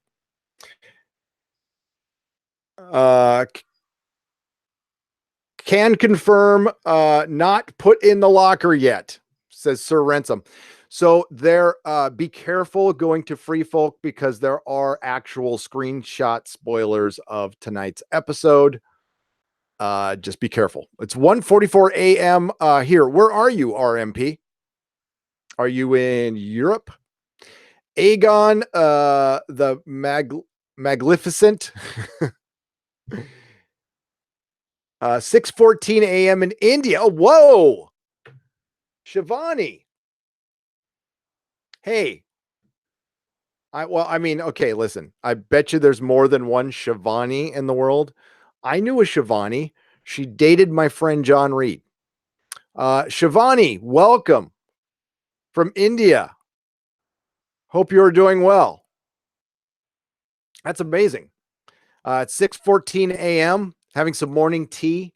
Can confirm, not put in the locker yet, says Sir Ransom. So there, be careful going to Free Folk, because there are actual screenshot spoilers of tonight's episode. Just be careful. It's 1:44 a.m. Here. Where are you, RMP? Are you in Europe? Aegon, the Magnificent. 6:14 a.m. in India. Oh, whoa. Shivani. Hey. Okay, listen. I bet you there's more than one Shivani in the world. I knew a Shivani. She dated my friend John Reed. Shivani, welcome from India. Hope you're doing well. That's amazing. It's 6:14 a.m. Having some morning tea.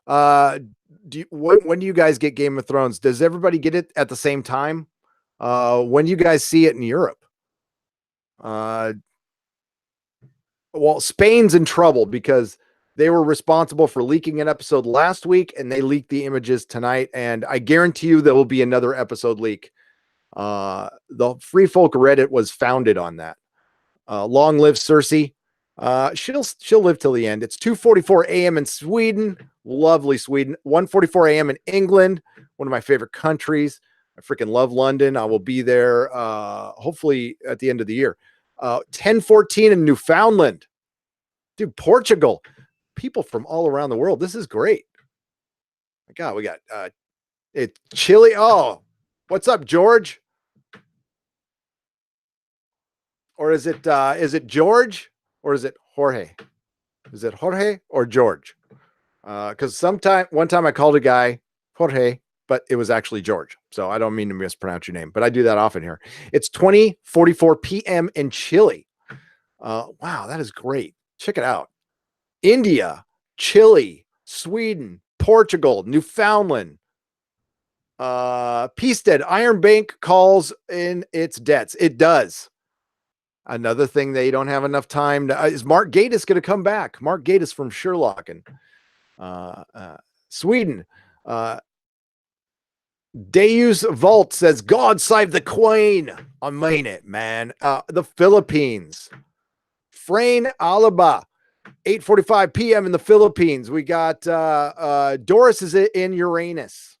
When do you guys get Game of Thrones? Does everybody get it at the same time? When do you guys see it in Europe? Well, Spain's in trouble because they were responsible for leaking an episode last week, and they leaked the images tonight. And I guarantee you there will be another episode leak. The Free Folk Reddit was founded on that. Long live Cersei. She'll live till the end. It's 2:44 a.m. in Sweden. Lovely Sweden. 1:44 a.m. in England, one of my favorite countries. I freaking love London. I will be there hopefully at the end of the year. 10:14 in Newfoundland. Dude, Portugal. People from all around the world. This is great. My God, we got Chile. Oh, what's up, George? Or is it George? Or is it Jorge? Is it Jorge or George? Because one time I called a guy Jorge, but it was actually George. So I don't mean to mispronounce your name, but I do that often here. It's 20:44 p.m. in Chile. Wow, that is great. Check it out. India, Chile, Sweden, Portugal, Newfoundland. Peacedead, Iron Bank calls in its debts. It does. Another thing they don't have enough time to, is Mark Gatiss going to come back? Mark Gatiss from Sherlock and Sweden. Deus Vault says, God save the Queen. I mean it, man. The Philippines. Frain Alaba. 8:45 p.m. in the Philippines. We got Doris is in Uranus.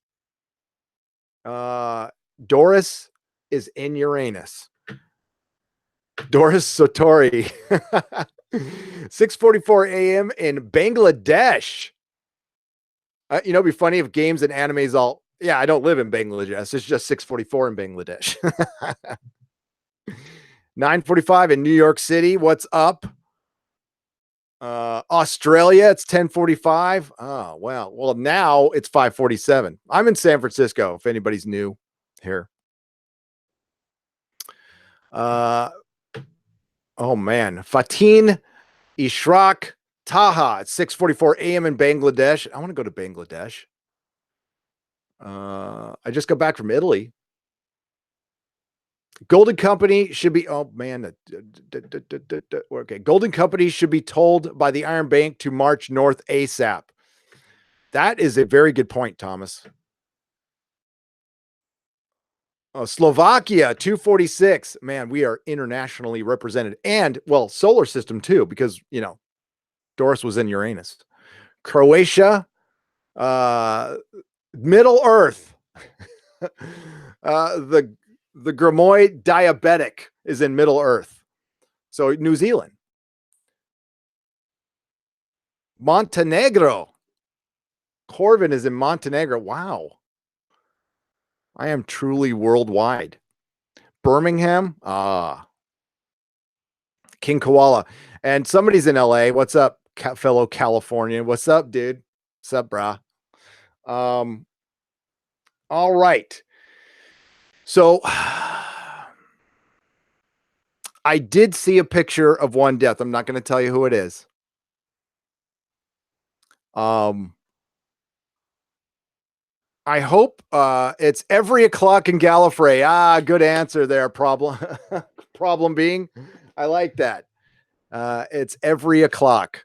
Doris is in Uranus. Doris Satori. 6:44 a.m. in Bangladesh. It'd be funny if games and animes all. Yeah, I don't live in Bangladesh. It's just 6:44 in Bangladesh. 9:45 in New York City. What's up? Australia, it's 10:45. Oh, well, now it's 5:47. I'm in San Francisco, if anybody's new here. Oh man, Fatin Ishraq Taha. It's 6:44 a.m. in Bangladesh. I want to go to Bangladesh. I just got back from Italy. Golden Company should be, oh man. Okay. Golden Company should be told by the Iron Bank to march north ASAP. That is a very good point, Thomas. Oh, Slovakia, 246. Man, we are internationally represented. And, well, solar system too, because, Doris was in Uranus. Croatia, Middle Earth. The Gramoy diabetic is in Middle Earth. So New Zealand. Montenegro. Corvin is in Montenegro. Wow. I am truly worldwide. Birmingham. King Koala. And somebody's in LA. What's up, fellow Californian? What's up, dude? What's up, brah? All right. So I did see a picture of one death. I'm not going to tell you who it is. I hope it's every o'clock in Gallifrey. Good answer there. Problem being, I like that. It's every o'clock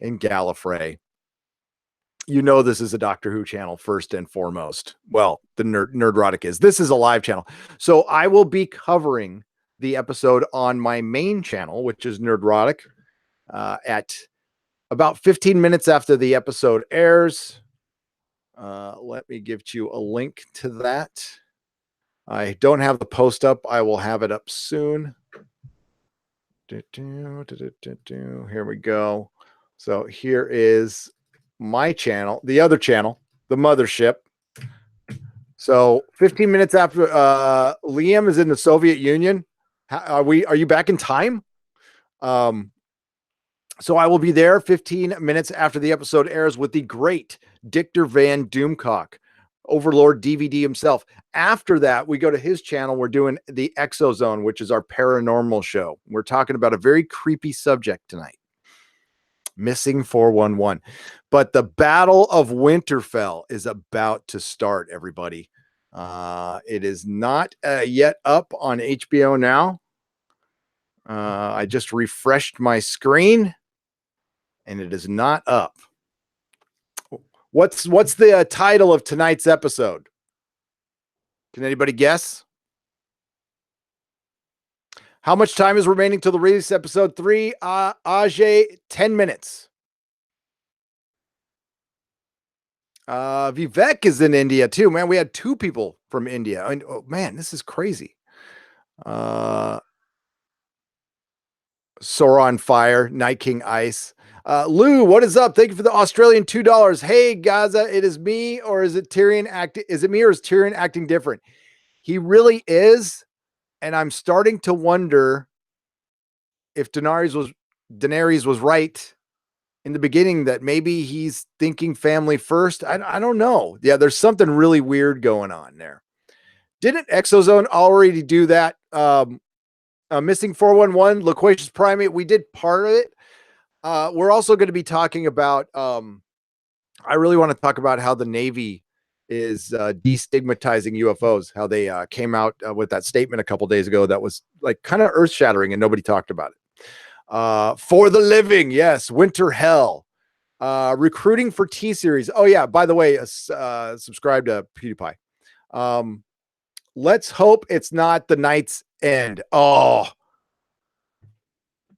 in Gallifrey. This is a Doctor Who channel first and foremost. Well, the Nerdrotic is. This is a live channel. So I will be covering the episode on my main channel, which is Nerdrotic, at about 15 minutes after the episode airs. Let me give you a link to that. I don't have the post up. I will have it up soon. Here we go. So here is my channel, the other channel, the mothership. So 15 minutes after Liam is in the Soviet Union. Are you back in time? So I will be there 15 minutes after the episode airs with the great Dictor Van Doomcock, Overlord DVD himself. After that, we go to his channel. We're doing the Exozone, which is our paranormal show. We're talking about a very creepy subject tonight. Missing 411. But the Battle of Winterfell is about to start, everybody. It is not yet up on HBO now. I just refreshed my screen and it is not up. What's the title of tonight's episode? Can anybody guess? How much time is remaining till the release episode 3? Ajay, 10 minutes. Vivek is in India too. Man, we had 2 people from India. And oh man, this is crazy. Sauron Fire, Night King Ice. Lou, what is up? Thank you for the Australian $2. Hey, Gaza, it is me, or is it Tyrion acting? Is it me, or is Tyrion acting different? He really is, and I'm starting to wonder if Daenerys was right in the beginning, that maybe he's thinking family first. I don't know. Yeah, there's something really weird going on there. Didn't Exozone already do that? Missing 411, Loquacious Primate. We did part of it. We're also going to be talking about, I really want to talk about how the Navy is destigmatizing UFOs, how they came out with that statement a couple days ago that was like kind of earth shattering and nobody talked about it. For the Living, yes, Winter Hell. Recruiting for T-Series. Oh yeah, by the way, subscribe to PewDiePie. Let's hope it's not The Night's End. Oh,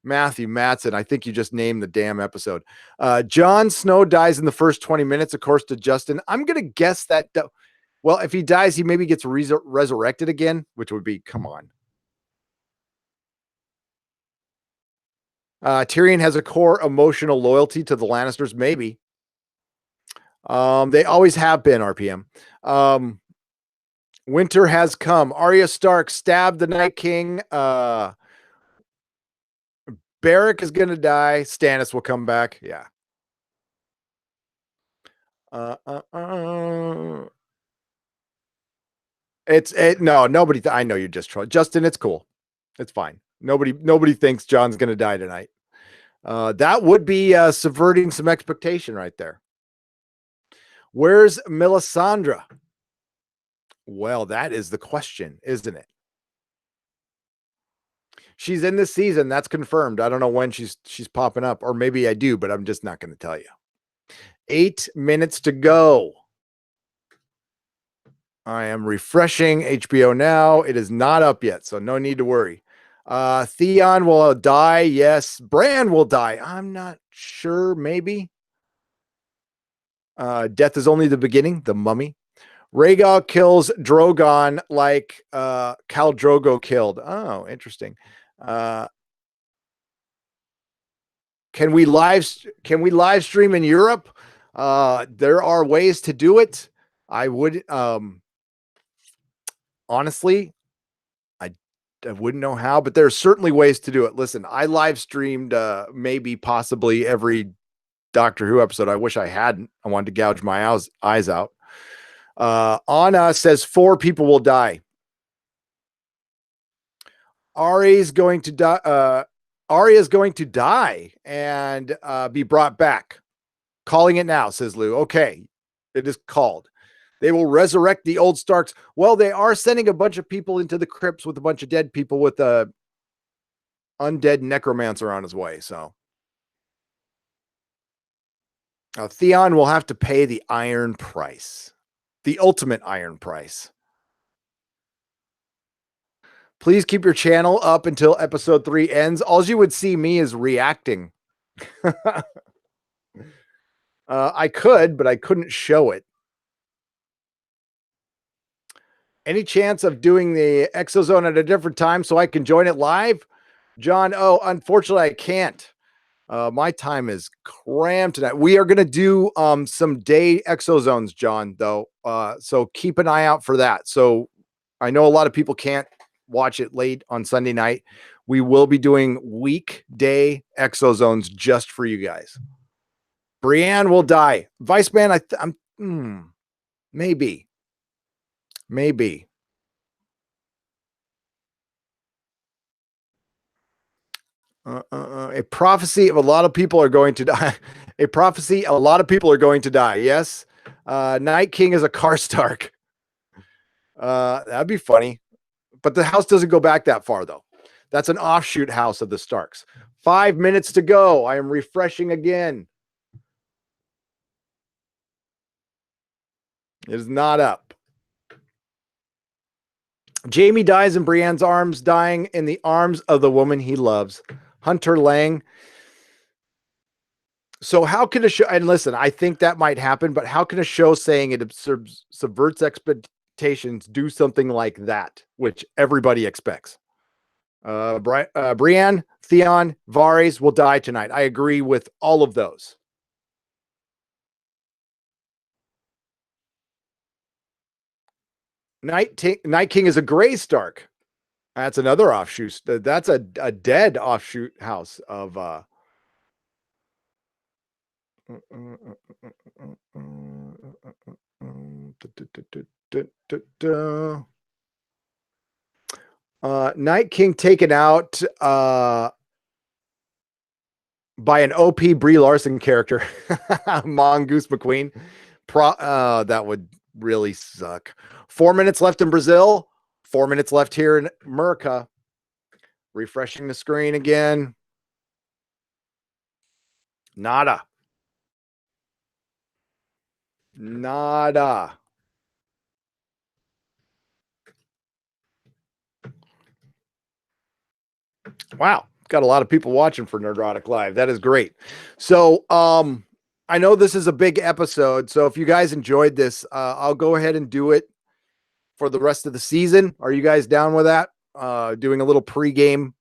Matthew Matson. I think you just named the damn episode. Jon Snow dies in the first 20 minutes, of course, to Justin. I'm going to guess that. Well, if he dies, he maybe gets resurrected again, which would be, come on. Tyrion has a core emotional loyalty to the Lannisters, maybe. They always have been, RPM. Winter has come. Arya Stark stabbed the Night King. Beric is going to die. Stannis will come back. Yeah. No, nobody. I know you're just trolling. Justin, it's cool. It's fine. Nobody thinks John's going to die tonight. That would be subverting some expectation right there. Where's Melisandre? Well, that is the question, isn't it? She's in this season. That's confirmed. I don't know when she's popping up, or maybe I do, but I'm just not going to tell you. 8 minutes to go. I am refreshing HBO now. It is not up yet, so no need to worry. Theon will die. Yes. Bran will die. I'm not sure. Maybe. Death is only the beginning. The Mummy. Rhaegar kills Drogon like Khal Drogo killed. Oh, interesting. Can we live stream in Europe? There are ways to do it. I would honestly, I wouldn't know how, but there's certainly ways to do it. Listen, I live streamed maybe possibly every Doctor Who episode. I wish I hadn't. I wanted to gouge my eyes out. Anna says 4 people will die. Arya's going to die. Arya's going to die and be brought back. Calling it now, says Lou. Okay, it is called. They will resurrect the old Starks. Well, they are sending a bunch of people into the crypts with a bunch of dead people with a undead necromancer on his way. So Theon will have to pay the iron price, the ultimate iron price. Please keep your channel up until episode 3 ends. All you would see me is reacting. I could, but I couldn't show it. Any chance of doing the Exozone at a different time so I can join it live? John, unfortunately, I can't. My time is crammed tonight. We are going to do some day Exozones, John, though. So keep an eye out for that. So I know a lot of people can't watch it late on Sunday night. We will be doing weekday Exozones just for you guys. Brienne will die. Vice Man, maybe. A prophecy of a lot of people are going to die. A prophecy, a lot of people are going to die. Yes. Night King is a Karstark. That'd be funny. But the house doesn't go back that far, though. That's an offshoot house of the Starks. 5 minutes to go. I am refreshing again. It is not up. Jaime dies in Brienne's arms, dying in the arms of the woman he loves. Hunter Lang. So how can a show, and listen, I think that might happen, but how can a show saying it subverts expectations do something like that, which everybody expects? Brienne, Theon, Varys will die tonight. I agree with all of those. Night King is a Grey Stark. That's another offshoot. That's a dead offshoot house of Night King taken out by an OP Brie Larson character. Mongoose McQueen. That would really suck. 4 minutes left in Brazil. 4 minutes left here in America. Refreshing the screen again. Nada. Wow. Got a lot of people watching for Nerdrotic Live. That is great. So, I know this is a big episode. So if you guys enjoyed this, I'll go ahead and do it for the rest of the season. Are you guys down with that? Doing a little pregame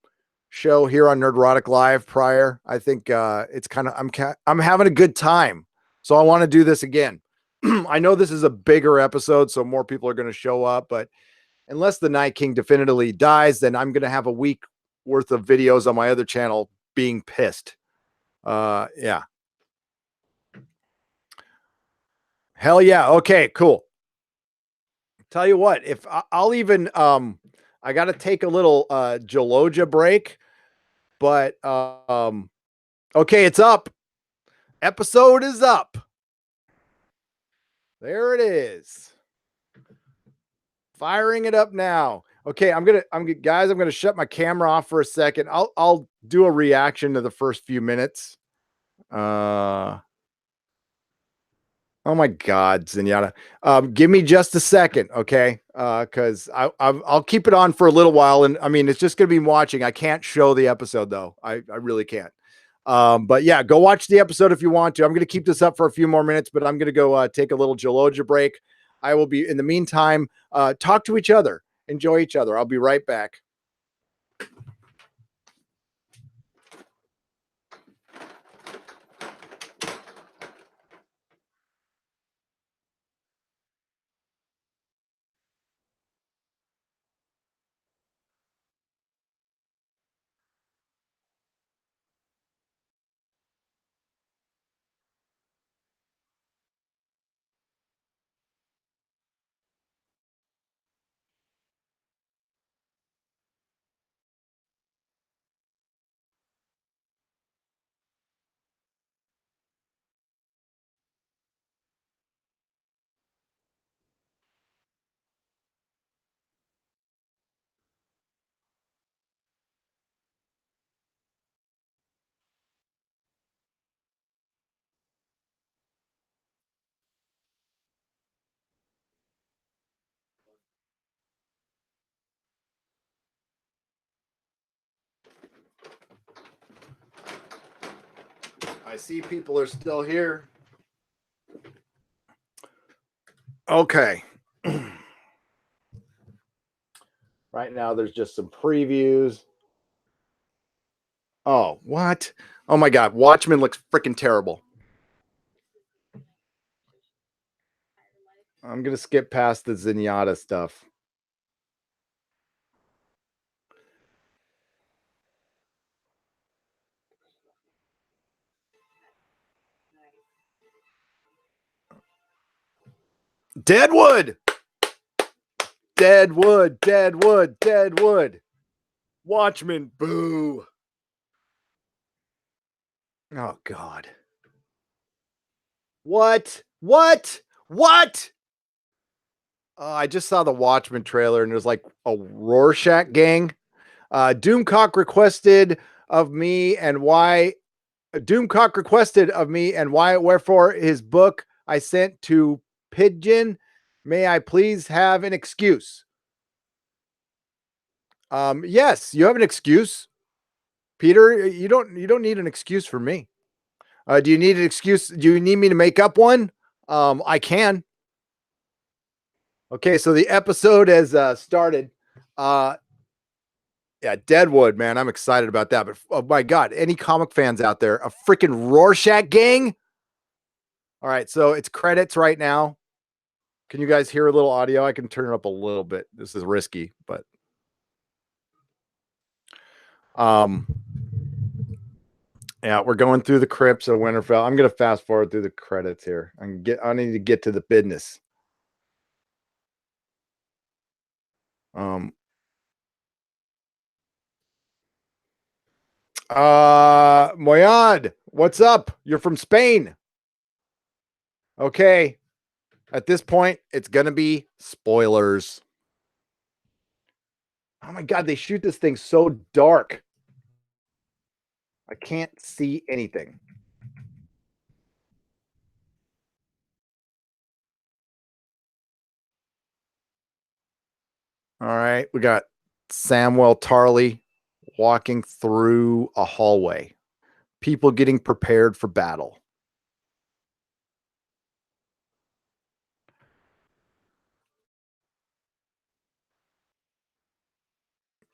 show here on Nerdrotic Live prior. I think it's kind of I'm having a good time. So I want to do this again. I know this is a bigger episode, so more people are going to show up, but unless the Night King definitively dies, then I'm going to have a week worth of videos on my other channel being pissed. Yeah. Hell yeah. Okay, cool. Tell you what, if I'll even I got to take a little Geologia break, but okay, it's up. Episode is up. There it is. Firing it up now. Okay, I'm gonna shut my camera off for a second. I'll do a reaction to the first few minutes. Oh my God, Zenyatta. Give me just a second, okay? Because I'll keep it on for a little while, and I mean it's just gonna be watching. I can't show the episode though. I really can't. But yeah, go watch the episode if you want to. I'm gonna keep this up for a few more minutes, but I'm gonna go take a little Geologia break. I will be in the meantime. Talk to each other, enjoy each other. I'll be right back. I see people are still here. Okay. Right now, there's just some previews. Oh, what? Oh my God. Watchmen looks freaking terrible. I'm going to skip past the Zenyatta stuff. Deadwood. Deadwood. Deadwood. Deadwood. Watchmen. Boo. Oh, God. What? What? What? I just saw the Watchmen trailer and there's like a Rorschach gang. Doomcock requested of me and why Doomcock requested of me and why wherefore his book I sent to Pigeon. May I please have an excuse? Yes, you have an excuse, Peter. You don't need an excuse for me. Do you need an excuse? Do you need me to make up one? I can. Okay, so the episode has started. Yeah, Deadwood, man. I'm excited about that. But oh my God, any comic fans out there? A freaking Rorschach gang? All right, so it's credits right now. Can you guys hear a little audio? I can turn it up a little bit. This is risky, but um yeah, we're going through the crypts of Winterfell. I'm gonna fast forward through the credits here. I need to get to the business. Um Moyad, what's up? You're from Spain. Okay. At this point, it's gonna be spoilers. Oh my God, they shoot this thing so dark. I can't see anything. All right, we got Samuel Tarley walking through a hallway, people getting prepared for battle.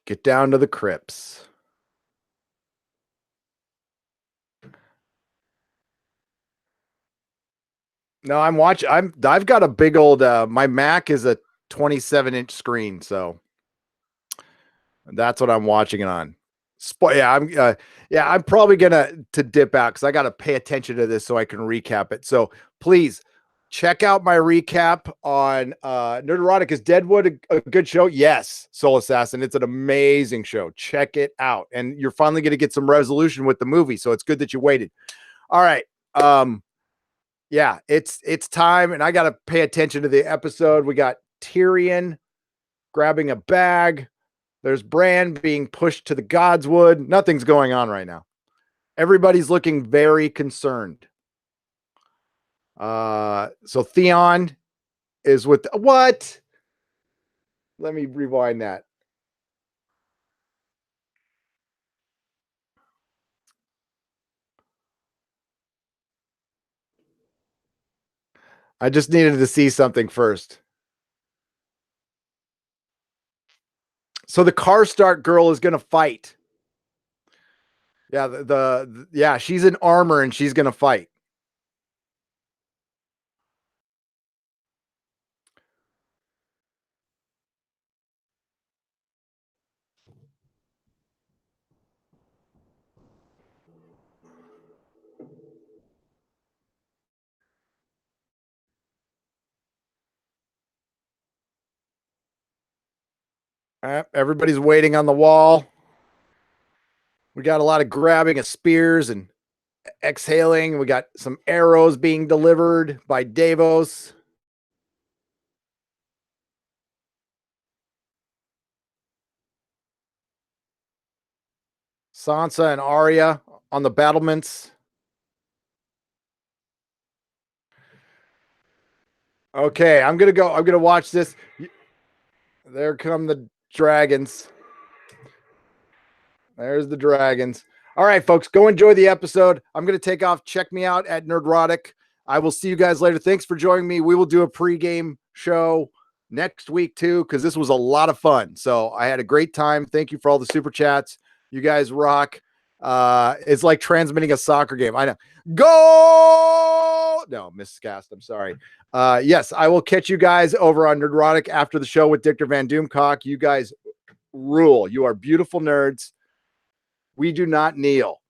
Get down to the crypts. No, I'm watching. I've got a big old my Mac is a 27-inch screen, so that's what I'm watching it on. I'm probably gonna to dip out because I got to pay attention to this so I can recap it. So please check out my recap on Nerderotic. Is Deadwood a good show? Yes, Soul Assassin. It's an amazing show. Check it out, and you're finally gonna get some resolution with the movie. So it's good that you waited. All right. Yeah, it's time, and I got to pay attention to the episode. We got Tyrion grabbing a bag. There's Bran being pushed to the Godswood. Nothing's going on right now. Everybody's looking very concerned. So Theon is with what? Let me rewind that. I just needed to see something first. So the Karstark girl is going to fight. Yeah, she's in armor and she's going to fight. Everybody's waiting on the wall. We got a lot of grabbing of spears and exhaling. We got some arrows being delivered by Davos. Sansa and Arya on the battlements. Okay, I'm gonna go. I'm gonna watch this. There come the dragons. There's the dragons. All right, folks, go enjoy the episode. I'm gonna take off. Check me out at Nerdrotic. I will see you guys later. Thanks for joining me. We will do a pregame show next week too, because this was a lot of fun. So I had a great time. Thank you for all the super chats. You guys rock. It's like transmitting a soccer game. I know. Go! No, miscast. I'm sorry. Yes, I will catch you guys over on Nerdrotic after the show with Dictor Van Doomcock. You guys rule. You are beautiful nerds. We do not kneel.